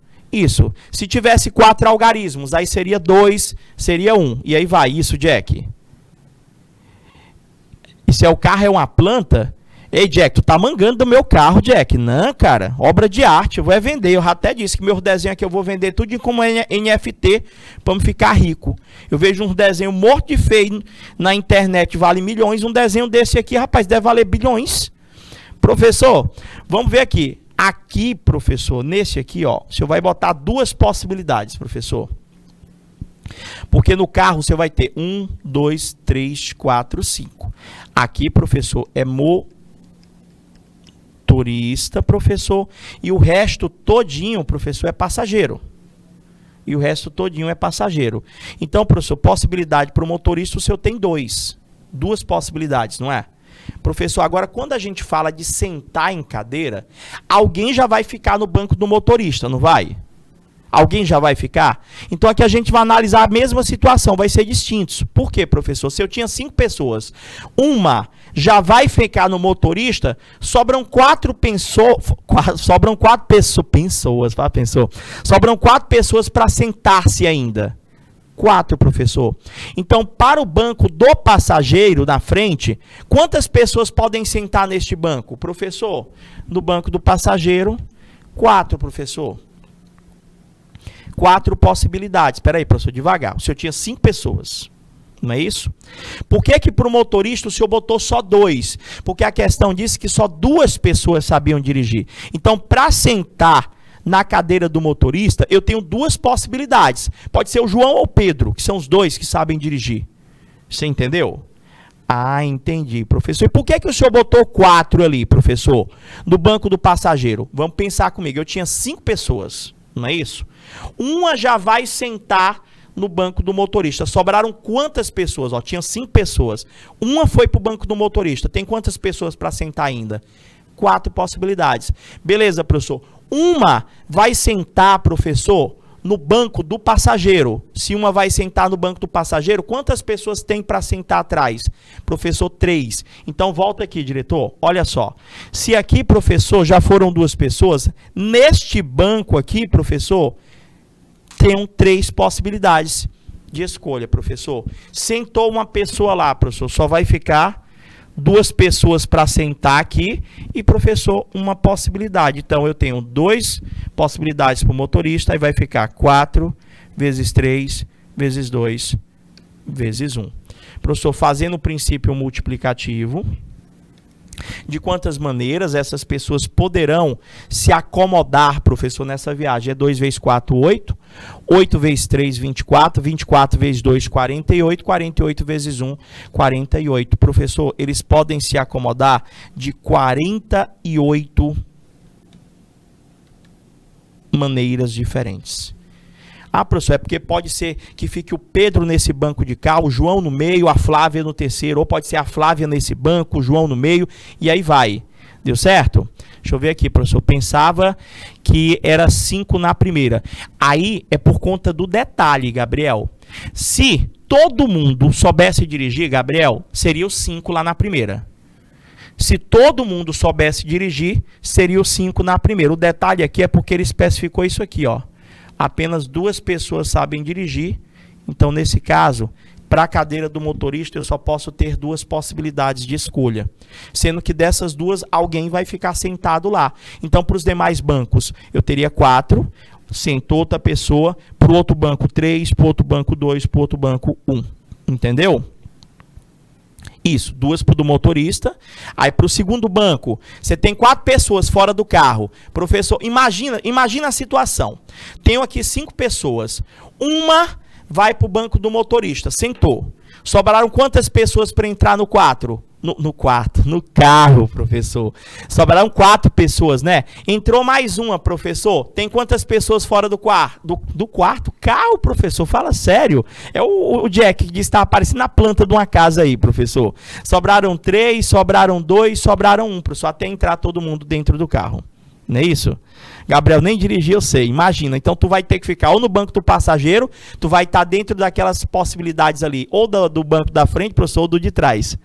Se tivesse 4 algarismos, aí seria 2, seria 1. E aí vai, isso, Jack. E se o carro é uma planta... Ei, Jack, tu tá mangando do meu carro, Jack. Não, cara, obra de arte, eu vou vender. Eu até disse que meus desenhos aqui eu vou vender tudo como NFT para me ficar rico. Eu vejo um desenho morto de feio na internet, vale milhões. Um desenho desse aqui, rapaz, deve valer bilhões. Professor, vamos ver aqui. Aqui, professor, nesse aqui, ó, o senhor vai botar 2 possibilidades, professor. Porque no carro você vai ter 1, 2, 3, 4, 5. Aqui, professor, é motorista, professor, e o resto todinho, professor, é passageiro. E o resto todinho é passageiro. Então, professor, possibilidade para o motorista, o senhor tem 2 possibilidades, não é? Professor, agora quando a gente fala de sentar em cadeira, alguém já vai ficar no banco do motorista, não vai? Alguém já vai ficar? Então aqui a gente vai analisar a mesma situação, vai ser distintos. Por quê, professor? Se eu tinha 5 pessoas, uma já vai ficar no motorista, sobram 4 pessoas, sobram 4 pessoas para sentar-se ainda. 4, professor. Então, para o banco do passageiro na frente, quantas pessoas podem sentar neste banco? Professor, no banco do passageiro, 4, professor. 4 possibilidades. Espera aí, professor, devagar. O senhor tinha 5 pessoas, não é isso? Por que que para o motorista o senhor botou só 2? Porque a questão disse que só 2 pessoas sabiam dirigir. Então, para sentar na cadeira do motorista, eu tenho 2 possibilidades. Pode ser o João ou o Pedro, que são os 2 que sabem dirigir. Você entendeu? Ah, entendi, professor. E por que que o senhor botou 4 ali, professor? No banco do passageiro? Vamos pensar comigo. Eu tinha 5 pessoas, não é isso? Uma já vai sentar no banco do motorista. Sobraram quantas pessoas? Ó, tinha 5 pessoas. Uma foi para o banco do motorista. Tem quantas pessoas para sentar ainda? 4 possibilidades. Beleza, professor. Uma vai sentar, professor, no banco do passageiro. Se uma vai sentar no banco do passageiro, quantas pessoas tem para sentar atrás? Professor, 3. Então, volta aqui, diretor. Olha só. Se aqui, professor, já foram 2 pessoas, neste banco aqui, professor, tem 3 possibilidades de escolha, professor. Sentou uma pessoa lá, professor, só vai ficar 2 pessoas para sentar aqui e, professor, uma possibilidade. Então, eu tenho 2 possibilidades para o motorista, aí vai ficar 4 vezes 3 vezes 2 vezes 1. Professor, fazendo o princípio multiplicativo, de quantas maneiras essas pessoas poderão se acomodar, professor, nessa viagem? É 2 vezes 4, 8. 8 vezes 3, 24. 24 vezes 2, 48. 48 vezes 1, 48. Professor, eles podem se acomodar de 48 maneiras diferentes. Ah, professor, é porque pode ser que fique o Pedro nesse banco de cá, o João no meio, a Flávia no terceiro, ou pode ser a Flávia nesse banco, o João no meio, e aí vai. Deu certo? Deixa eu ver aqui, professor. Eu pensava que era 5 na primeira. Aí é por conta do detalhe, Gabriel. Se todo mundo soubesse dirigir, Gabriel, seria o 5 lá na primeira. Se todo mundo soubesse dirigir, seria o 5 na primeira. O detalhe aqui é porque ele especificou isso aqui, ó. Apenas 2 pessoas sabem dirigir, então nesse caso para a cadeira do motorista, eu só posso ter 2 possibilidades de escolha. Sendo que dessas 2, alguém vai ficar sentado lá. Então, para os demais bancos, eu teria 4, sentou outra pessoa, para o outro banco 3, para o outro banco 2, para o outro banco 1. Entendeu? Isso, 2 para o do motorista. Aí para o segundo banco, você tem 4 pessoas fora do carro. Professor, imagina a situação. Tenho aqui 5 pessoas. Uma vai para o banco do motorista, sentou. Sobraram quantas pessoas para entrar no 4? No carro, professor. Sobraram 4 pessoas, né? Entrou mais uma, professor. Tem quantas pessoas fora do quarto? Do quarto? Carro, professor. Fala sério. É o Jack que diz que está aparecendo na planta de uma casa aí, professor. Sobraram 3, sobraram 2, sobraram 1, professor. Até entrar todo mundo dentro do carro. Não é isso? Gabriel, nem dirigir eu sei, imagina. Então tu vai ter que ficar ou no banco do passageiro, tu vai estar dentro daquelas possibilidades ali, ou do banco da frente, professor, ou do de trás.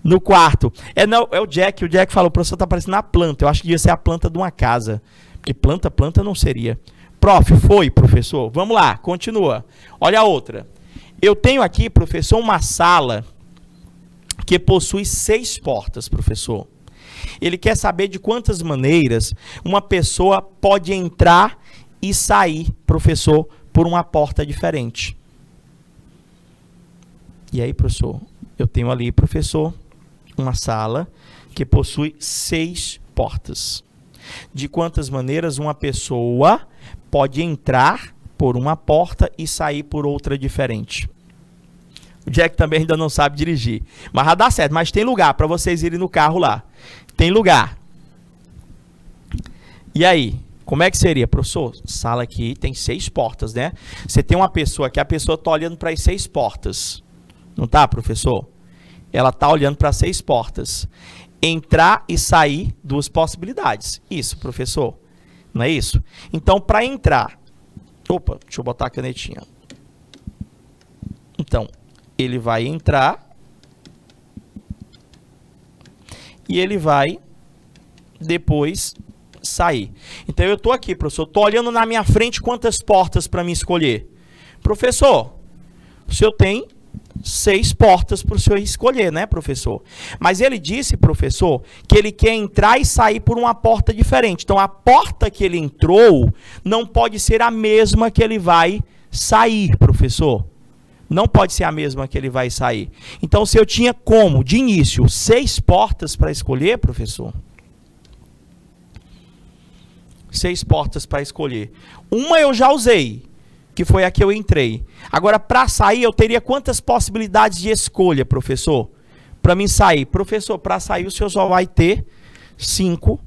No quarto, é o Jack falou, o professor tá parecendo na planta, eu acho que devia ser a planta de uma casa, porque planta não seria. Prof, foi, professor, vamos lá, continua. Olha a outra. Eu tenho aqui, professor, uma sala que possui 6 portas, professor. Ele quer saber de quantas maneiras uma pessoa pode entrar e sair, professor, por uma porta diferente. E aí, professor, eu tenho ali, professor, uma sala que possui 6 portas. De quantas maneiras uma pessoa pode entrar por uma porta e sair por outra diferente? O Jack também ainda não sabe dirigir, mas vai dar certo, mas tem lugar para vocês irem no carro lá. Tem lugar. E aí, como é que seria, professor? Sala aqui tem 6 portas, né? Você tem uma pessoa que a pessoa está olhando para as 6 portas. Não tá, professor? Ela está olhando para 6 portas. Entrar e sair, 2 possibilidades. Isso, professor. Não é isso? Então, para entrar... Opa, deixa eu botar a canetinha. Então, ele vai entrar... E ele vai depois sair. Então eu estou aqui, professor. Estou olhando na minha frente quantas portas para me escolher. Professor, o senhor tem 6 portas para o senhor escolher, né, professor? Mas ele disse, professor, que ele quer entrar e sair por uma porta diferente. Então a porta que ele entrou não pode ser a mesma que ele vai sair, professor. Não pode ser a mesma que ele vai sair. Então, se eu tinha como, de início, 6 portas para escolher, professor. 6 portas para escolher. Uma eu já usei, que foi a que eu entrei. Agora, para sair, eu teria quantas possibilidades de escolha, professor? Para mim sair. Professor, para sair, o senhor só vai ter 5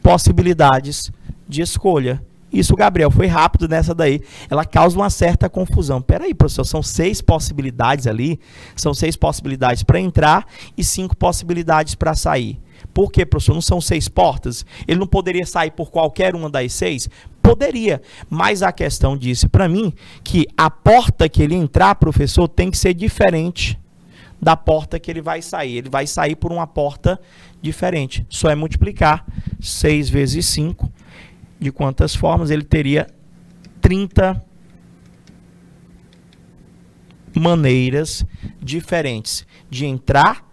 possibilidades de escolha. Isso, Gabriel, foi rápido nessa daí. Ela causa uma certa confusão. Peraí, professor, são 6 possibilidades ali. São 6 possibilidades para entrar e 5 possibilidades para sair. Por quê, professor? Não são 6 portas? Ele não poderia sair por qualquer uma das 6? Poderia. Mas a questão disse para mim que a porta que ele entrar, professor, tem que ser diferente da porta que ele vai sair. Ele vai sair por uma porta diferente. Só é multiplicar 6 vezes 5. De quantas formas ele teria 30 maneiras diferentes de entrar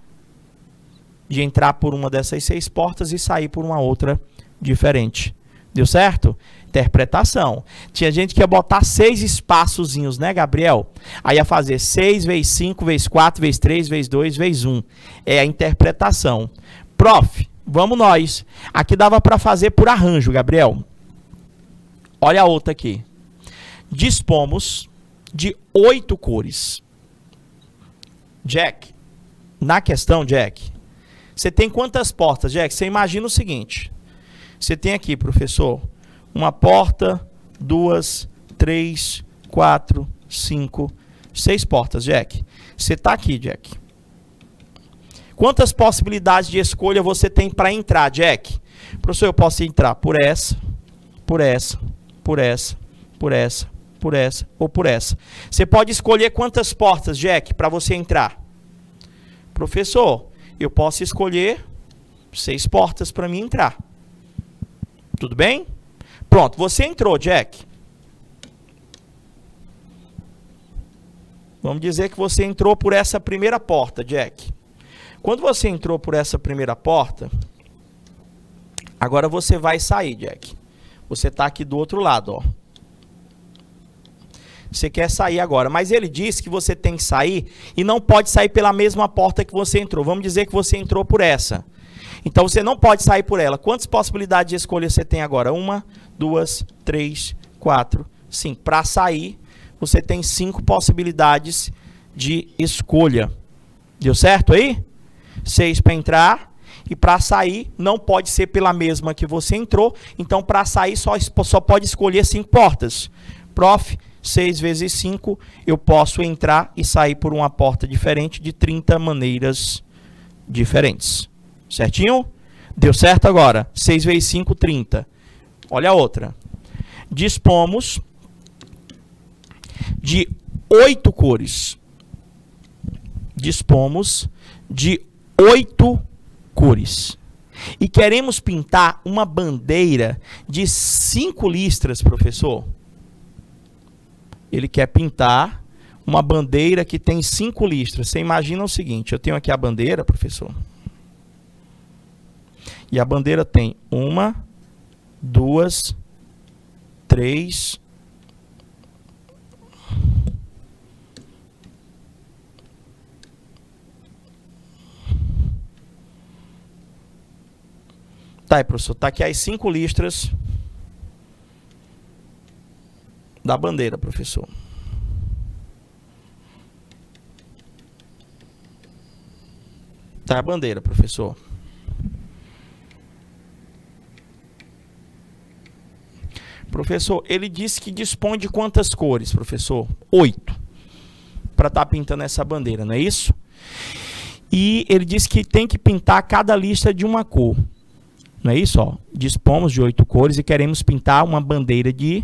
por uma dessas 6 portas e sair por uma outra diferente. Deu certo? Interpretação. Tinha gente que ia botar 6 espaçozinhos, né, Gabriel? Aí ia fazer 6 vezes 5 vezes 4 vezes 3 vezes 2 vezes 1. É a interpretação. Prof, vamos nós. Aqui dava para fazer por arranjo, Gabriel. Olha a outra aqui. Dispomos de 8 cores. Jack, na questão, Jack, você tem quantas portas, Jack? Você imagina o seguinte. Você tem aqui, professor, uma porta, 2, 3, 4, 5, 6 portas, Jack. Você está aqui, Jack. Quantas possibilidades de escolha você tem para entrar, Jack? Professor, eu posso entrar por essa, por essa, por essa, por essa, por essa ou por essa. Você pode escolher quantas portas, Jack, para você entrar? Professor, eu posso escolher 6 portas para mim entrar. Tudo bem? Pronto, você entrou, Jack. Vamos dizer que você entrou por essa primeira porta, Jack. Quando você entrou por essa primeira porta, agora você vai sair, Jack. Você está aqui do outro lado, ó. Você quer sair agora, mas ele disse que você tem que sair e não pode sair pela mesma porta que você entrou. Vamos dizer que você entrou por essa. Então você não pode sair por ela. Quantas possibilidades de escolha você tem agora? 1, 2, 3, 4, 5. Para sair, você tem 5 possibilidades de escolha. Deu certo aí? 6 para entrar. E para sair, não pode ser pela mesma que você entrou. Então, para sair, só pode escolher 5 portas. Prof, 6 vezes 5, eu posso entrar e sair por uma porta diferente de 30 maneiras diferentes. Certinho? Deu certo agora. 6 vezes 5, 30. Olha a outra. Dispomos de 8 cores. Dispomos de 8 cores. E queremos pintar uma bandeira de 5 listras, professor. Ele quer pintar uma bandeira que tem 5 listras. Você imagina o seguinte, eu tenho aqui a bandeira, professor. E a bandeira tem 1, 2, 3, tá aí, professor. Tá aqui as 5 listras da bandeira, professor. Tá a bandeira, professor. Professor, ele disse que dispõe de quantas cores, professor? 8. Para estar pintando essa bandeira, não é isso? E ele disse que tem que pintar cada lista de uma cor. Não é isso? Ó? Dispomos de 8 cores e queremos pintar uma bandeira de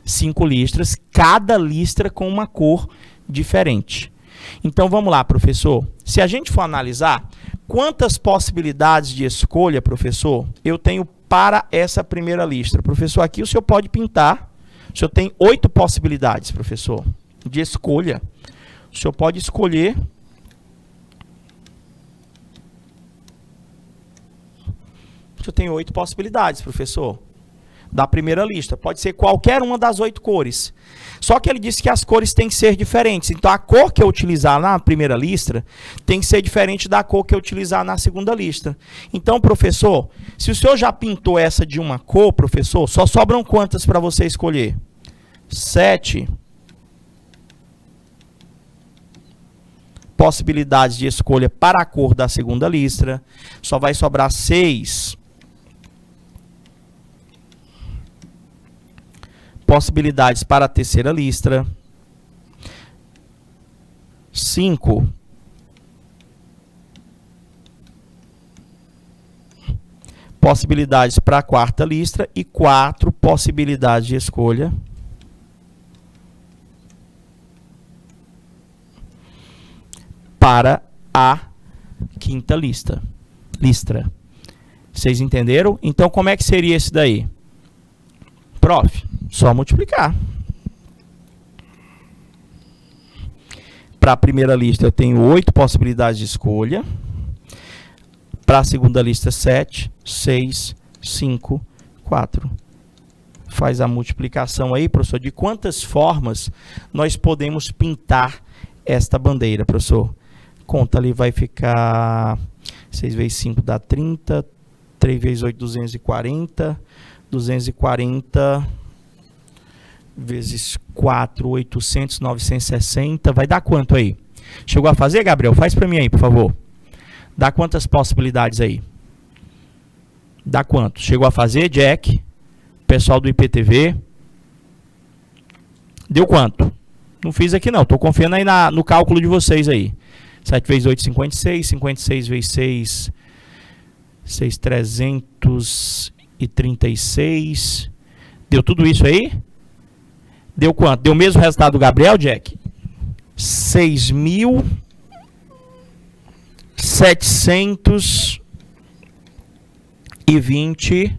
5 listras, cada listra com uma cor diferente. Então vamos lá, professor. Se a gente for analisar, quantas possibilidades de escolha, professor, eu tenho para essa primeira listra? Professor, aqui o senhor pode pintar. O senhor tem 8 possibilidades, professor, de escolha. O senhor pode escolher. O senhor tem 8 possibilidades, professor, da primeira lista. Pode ser qualquer uma das 8 cores. Só que ele disse que as cores têm que ser diferentes. Então, a cor que eu utilizar na primeira lista tem que ser diferente da cor que eu utilizar na segunda lista. Então, professor, se o senhor já pintou essa de uma cor, professor, só sobram quantas para você escolher? 7 possibilidades de escolha para a cor da segunda lista. Só vai sobrar 6 possibilidades para a terceira lista, 5 possibilidades para a quarta lista e 4 possibilidades de escolha para a quinta listra. Vocês entenderam? Então, como é que seria esse daí? Prof, só multiplicar. Para a primeira lista eu tenho 8 possibilidades de escolha. Para a segunda lista 7, 6, 5, 4. Faz a multiplicação aí, professor, de quantas formas nós podemos pintar esta bandeira, professor. Conta ali, vai ficar 6 vezes 5 dá 30, 3 vezes 8, 240, 240 vezes 4, 800, 960. Vai dar quanto aí? Chegou a fazer, Gabriel? Faz para mim aí, por favor. Dá quantas possibilidades aí? Dá quanto? Chegou a fazer, Jack? Pessoal do IPTV? Deu quanto? Não fiz aqui não. Estou confiando aí no cálculo de vocês aí. 7 vezes 8, 56. 56 vezes 6, 6, 336. Deu tudo isso aí? Deu quanto? Deu o mesmo resultado do Gabriel, Jack? 6.720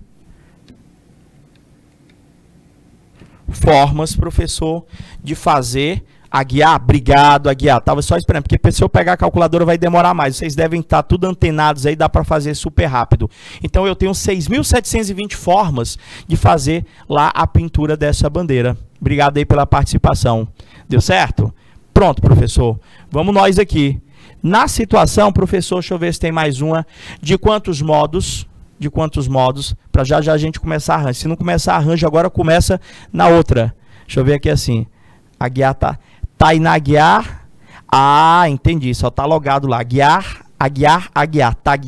formas, professor, de fazer Aguiar, obrigado, Aguiar. Tava só esperando, porque se eu pegar a calculadora vai demorar mais. Vocês devem estar tudo antenados aí, dá para fazer super rápido. Então eu tenho 6.720 formas de fazer lá a pintura dessa bandeira. Obrigado aí pela participação. Deu certo? Pronto, professor. Vamos nós aqui. Na situação, professor, deixa eu ver se tem mais uma. De quantos modos? De quantos modos? Para já a gente começar a arranjo. Se não começar a arranjo, agora começa na outra. Deixa eu ver aqui assim. Aguiar tá... Tainá Aguiar. Ah, entendi. Só tá logado lá. Aguiar.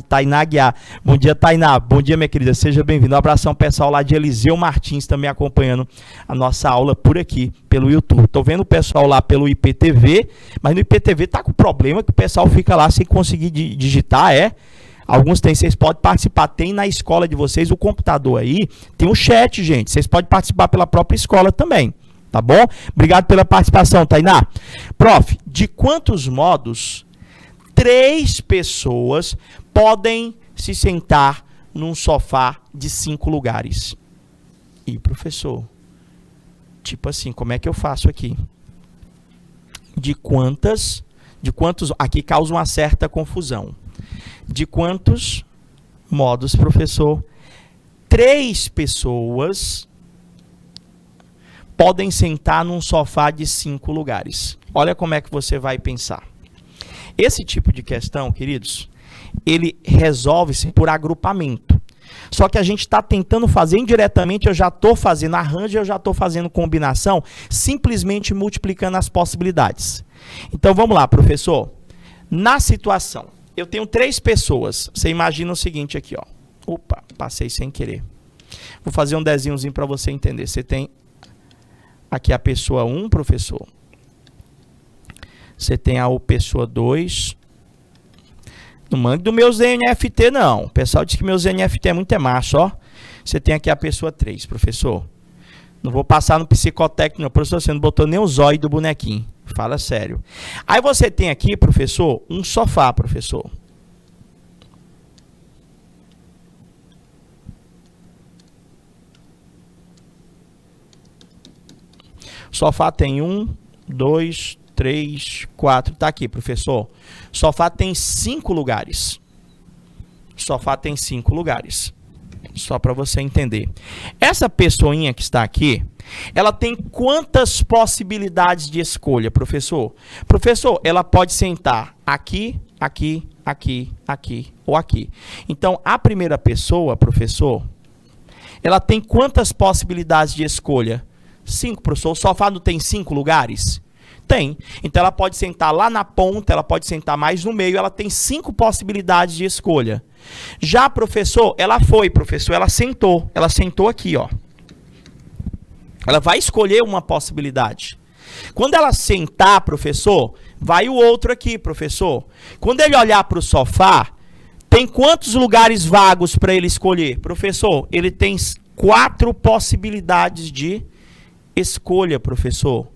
Tainá Aguiar. Bom dia, Tainá. Bom dia, minha querida. Seja bem-vindo. Um abração pessoal lá de Eliseu Martins também acompanhando a nossa aula por aqui, pelo YouTube. Tô vendo o pessoal lá pelo IPTV, mas no IPTV tá com problema que o pessoal fica lá sem conseguir digitar, Alguns tem, vocês podem participar. Tem na escola de vocês o computador aí, tem um chat, gente. Vocês podem participar pela própria escola também. Tá bom? Obrigado pela participação, Tainá. Prof, de quantos modos 3 pessoas podem se sentar num sofá de 5 lugares? E, professor, tipo assim, como é que eu faço aqui? De quantos, aqui causa uma certa confusão. De quantos modos, professor, 3 pessoas podem sentar num sofá de 5 lugares? Olha como é que você vai pensar. Esse tipo de questão, queridos, ele resolve-se por agrupamento. Só que a gente está tentando fazer indiretamente, eu já estou fazendo arranjo, eu já estou fazendo combinação, simplesmente multiplicando as possibilidades. Então vamos lá, professor. Na situação, eu tenho 3 pessoas. Você imagina o seguinte aqui, ó. Opa, passei sem querer. Vou fazer um desenhozinho para você entender. Você tem aqui a pessoa 1, professor. Você tem a pessoa 2. Não mande do meu ZNFT, não. O pessoal diz que meu ZNFT é muito macho, ó. Você tem aqui a pessoa 3, professor. Não vou passar no psicotécnico, não. Professor, você não botou nem o zóio do bonequinho. Fala sério. Aí você tem aqui, professor, um sofá, professor. O sofá tem 1, 2, 3, 4. Tá aqui, professor. O sofá tem 5 lugares. O sofá tem 5 lugares. Só para você entender. Essa pessoinha que está aqui, ela tem quantas possibilidades de escolha, professor? Professor, ela pode sentar aqui, aqui, aqui, aqui ou aqui. Então, a primeira pessoa, professor, ela tem quantas possibilidades de escolha? 5, professor. O sofá não tem 5 lugares? Tem. Então, ela pode sentar lá na ponta, ela pode sentar mais no meio, ela tem 5 possibilidades de escolha. Já, professor, ela sentou. Ela sentou aqui, ó. Ela vai escolher uma possibilidade. Quando ela sentar, professor, vai o outro aqui, professor. Quando ele olhar para o sofá, tem quantos lugares vagos para ele escolher? Professor, ele tem 4 possibilidades de escolha, professor.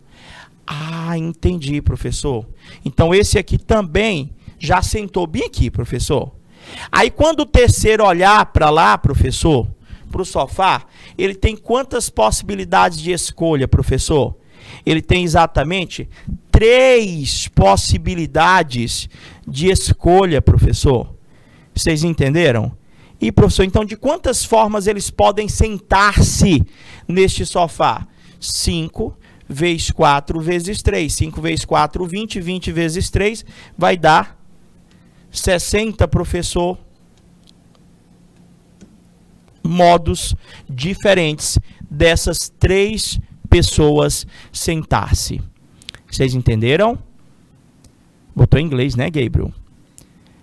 Ah, entendi, professor. Então, esse aqui também já sentou bem aqui, professor. Aí, quando o terceiro olhar para lá, professor, para o sofá, ele tem quantas possibilidades de escolha, professor? Ele tem exatamente 3 possibilidades de escolha, professor. Vocês entenderam? E, professor, então, de quantas formas eles podem sentar-se neste sofá? 5 vezes 4 vezes 3. 5 vezes 4, 20. 20 vezes 3 vai dar 60, professor, modos diferentes dessas 3 pessoas sentar-se. Vocês entenderam? Botou em inglês, né, Gabriel?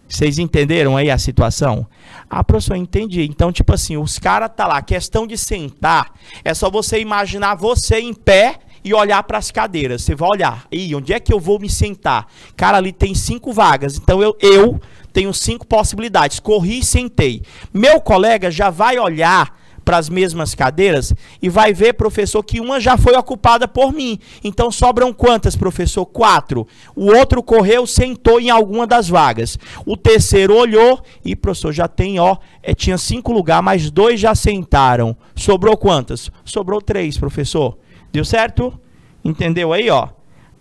Vocês entenderam aí a situação? Ah, professor, entendi. Então, tipo assim, os caras tá lá, questão de sentar, é só você imaginar você em pé e olhar para as cadeiras. Você vai olhar, onde é que eu vou me sentar? Cara, ali tem 5 vagas, então eu tenho 5 possibilidades. Corri e sentei. Meu colega já vai olhar para as mesmas cadeiras e vai ver, professor, que uma já foi ocupada por mim. Então, sobram quantas, professor? 4. O outro correu, sentou em alguma das vagas. O terceiro olhou e, professor, já tem, tinha 5 lugares, mas 2 já sentaram. Sobrou quantas? Sobrou 3, professor. Deu certo? Entendeu aí, ó?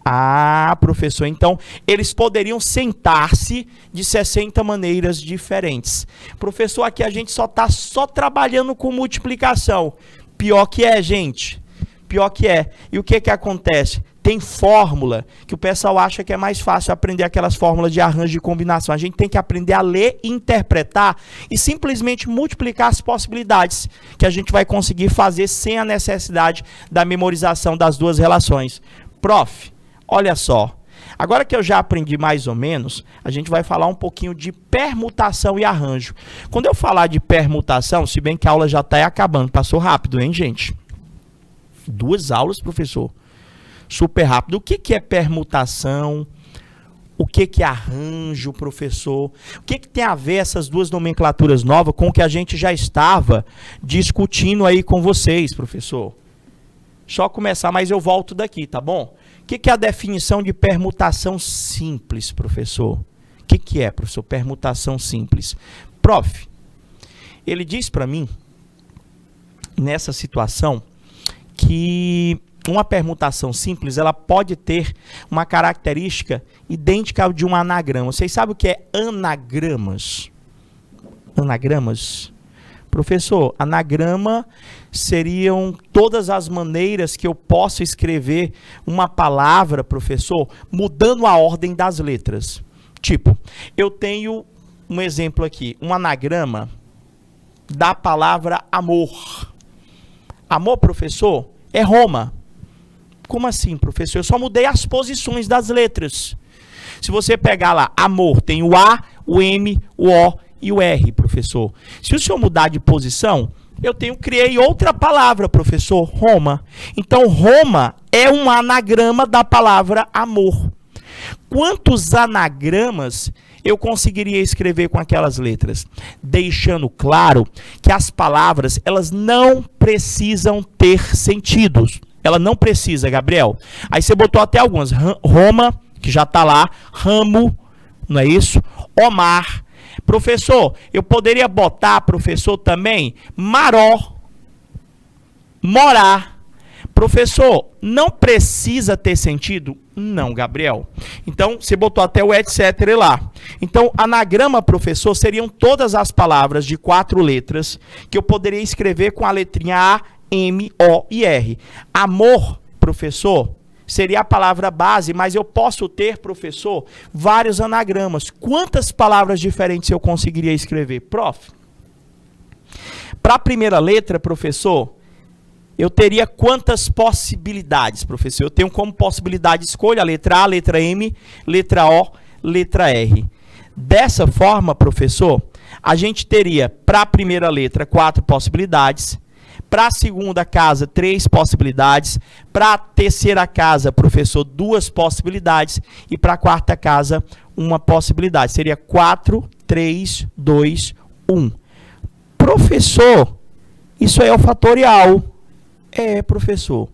Ah, professor, então eles poderiam sentar-se de 60 maneiras diferentes. Professor, aqui a gente só está trabalhando com multiplicação. Pior que é, gente. Pior que é. E o que que acontece? Tem fórmula que o pessoal acha que é mais fácil aprender aquelas fórmulas de arranjo de combinação. A gente tem que aprender a ler, interpretar e simplesmente multiplicar as possibilidades que a gente vai conseguir fazer sem a necessidade da memorização das duas relações. Prof, olha só. Agora que eu já aprendi mais ou menos, a gente vai falar um pouquinho de permutação e arranjo. Quando eu falar de permutação, se bem que a aula já está acabando, passou rápido, hein, gente? 2 aulas, professor. Super rápido. O que é permutação? O que é arranjo, professor? O que tem a ver essas duas nomenclaturas novas com o que a gente já estava discutindo aí com vocês, professor? Só começar, mas eu volto daqui, tá bom? O que é a definição de permutação simples, professor? O que é, professor, permutação simples? Prof, ele diz para mim, nessa situação, que uma permutação simples, ela pode ter uma característica idêntica ao de um anagrama. Vocês sabem o que é anagramas? Anagramas? Professor, anagrama seriam todas as maneiras que eu posso escrever uma palavra, professor, mudando a ordem das letras. Tipo, eu tenho um exemplo aqui, um anagrama da palavra amor. Amor, professor, é Roma. Como assim, professor? Eu só mudei as posições das letras. Se você pegar lá, amor, tem o A, o M, o O e o R, professor. Se o senhor mudar de posição, criei outra palavra, professor, Roma. Então, Roma é um anagrama da palavra amor. Quantos anagramas eu conseguiria escrever com aquelas letras? Deixando claro que as palavras, elas não precisam ter sentidos. Ela não precisa, Gabriel. Aí você botou até algumas. Roma, que já está lá. Ramo, não é isso? Omar. Professor, eu poderia botar, professor, também Maró. Morar. Professor, não precisa ter sentido? Não, Gabriel. Então, você botou até o etc. lá. Então, anagrama, professor, seriam todas as palavras de 4 letras que eu poderia escrever com a letrinha A, M, O e R. Amor, professor, seria a palavra base, mas eu posso ter, professor, vários anagramas. Quantas palavras diferentes eu conseguiria escrever? Prof, para a primeira letra, professor, eu teria quantas possibilidades, professor? Eu tenho como possibilidade escolha a letra A, letra M, letra O, letra R. Dessa forma, professor, a gente teria para a primeira letra 4 possibilidades, para a segunda casa 3 possibilidades, para a terceira casa, professor, 2 possibilidades e para a quarta casa 1 possibilidade. Seria 4, 3, 2, 1. Professor, isso aí é o fatorial. É, professor.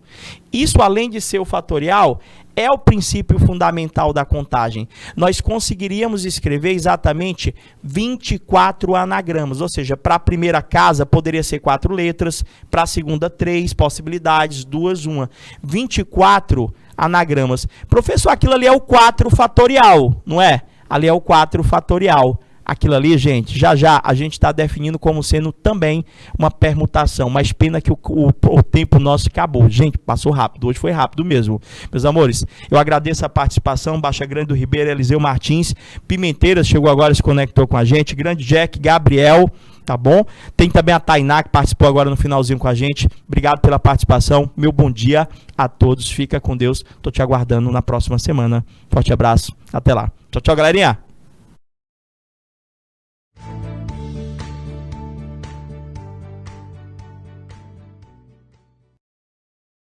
Isso, além de ser o fatorial, é o princípio fundamental da contagem. Nós conseguiríamos escrever exatamente 24 anagramas, ou seja, para a primeira casa poderia ser 4 letras, para a segunda 3 possibilidades, 2, 1. 24 anagramas. Professor, aquilo ali é o 4 fatorial, não é? Ali é o 4 fatorial. Aquilo ali, gente, já a gente está definindo como sendo também uma permutação, mas pena que o tempo nosso acabou. Gente, passou rápido, hoje foi rápido mesmo. Meus amores, eu agradeço a participação, Baixa Grande do Ribeiro, Eliseu Martins, Pimenteiras chegou agora, se conectou com a gente, Grande Jack, Gabriel, tá bom? Tem também a Tainá, que participou agora no finalzinho com a gente. Obrigado pela participação, meu bom dia a todos, fica com Deus, tô te aguardando na próxima semana. Forte abraço, até lá. Tchau, tchau, galerinha.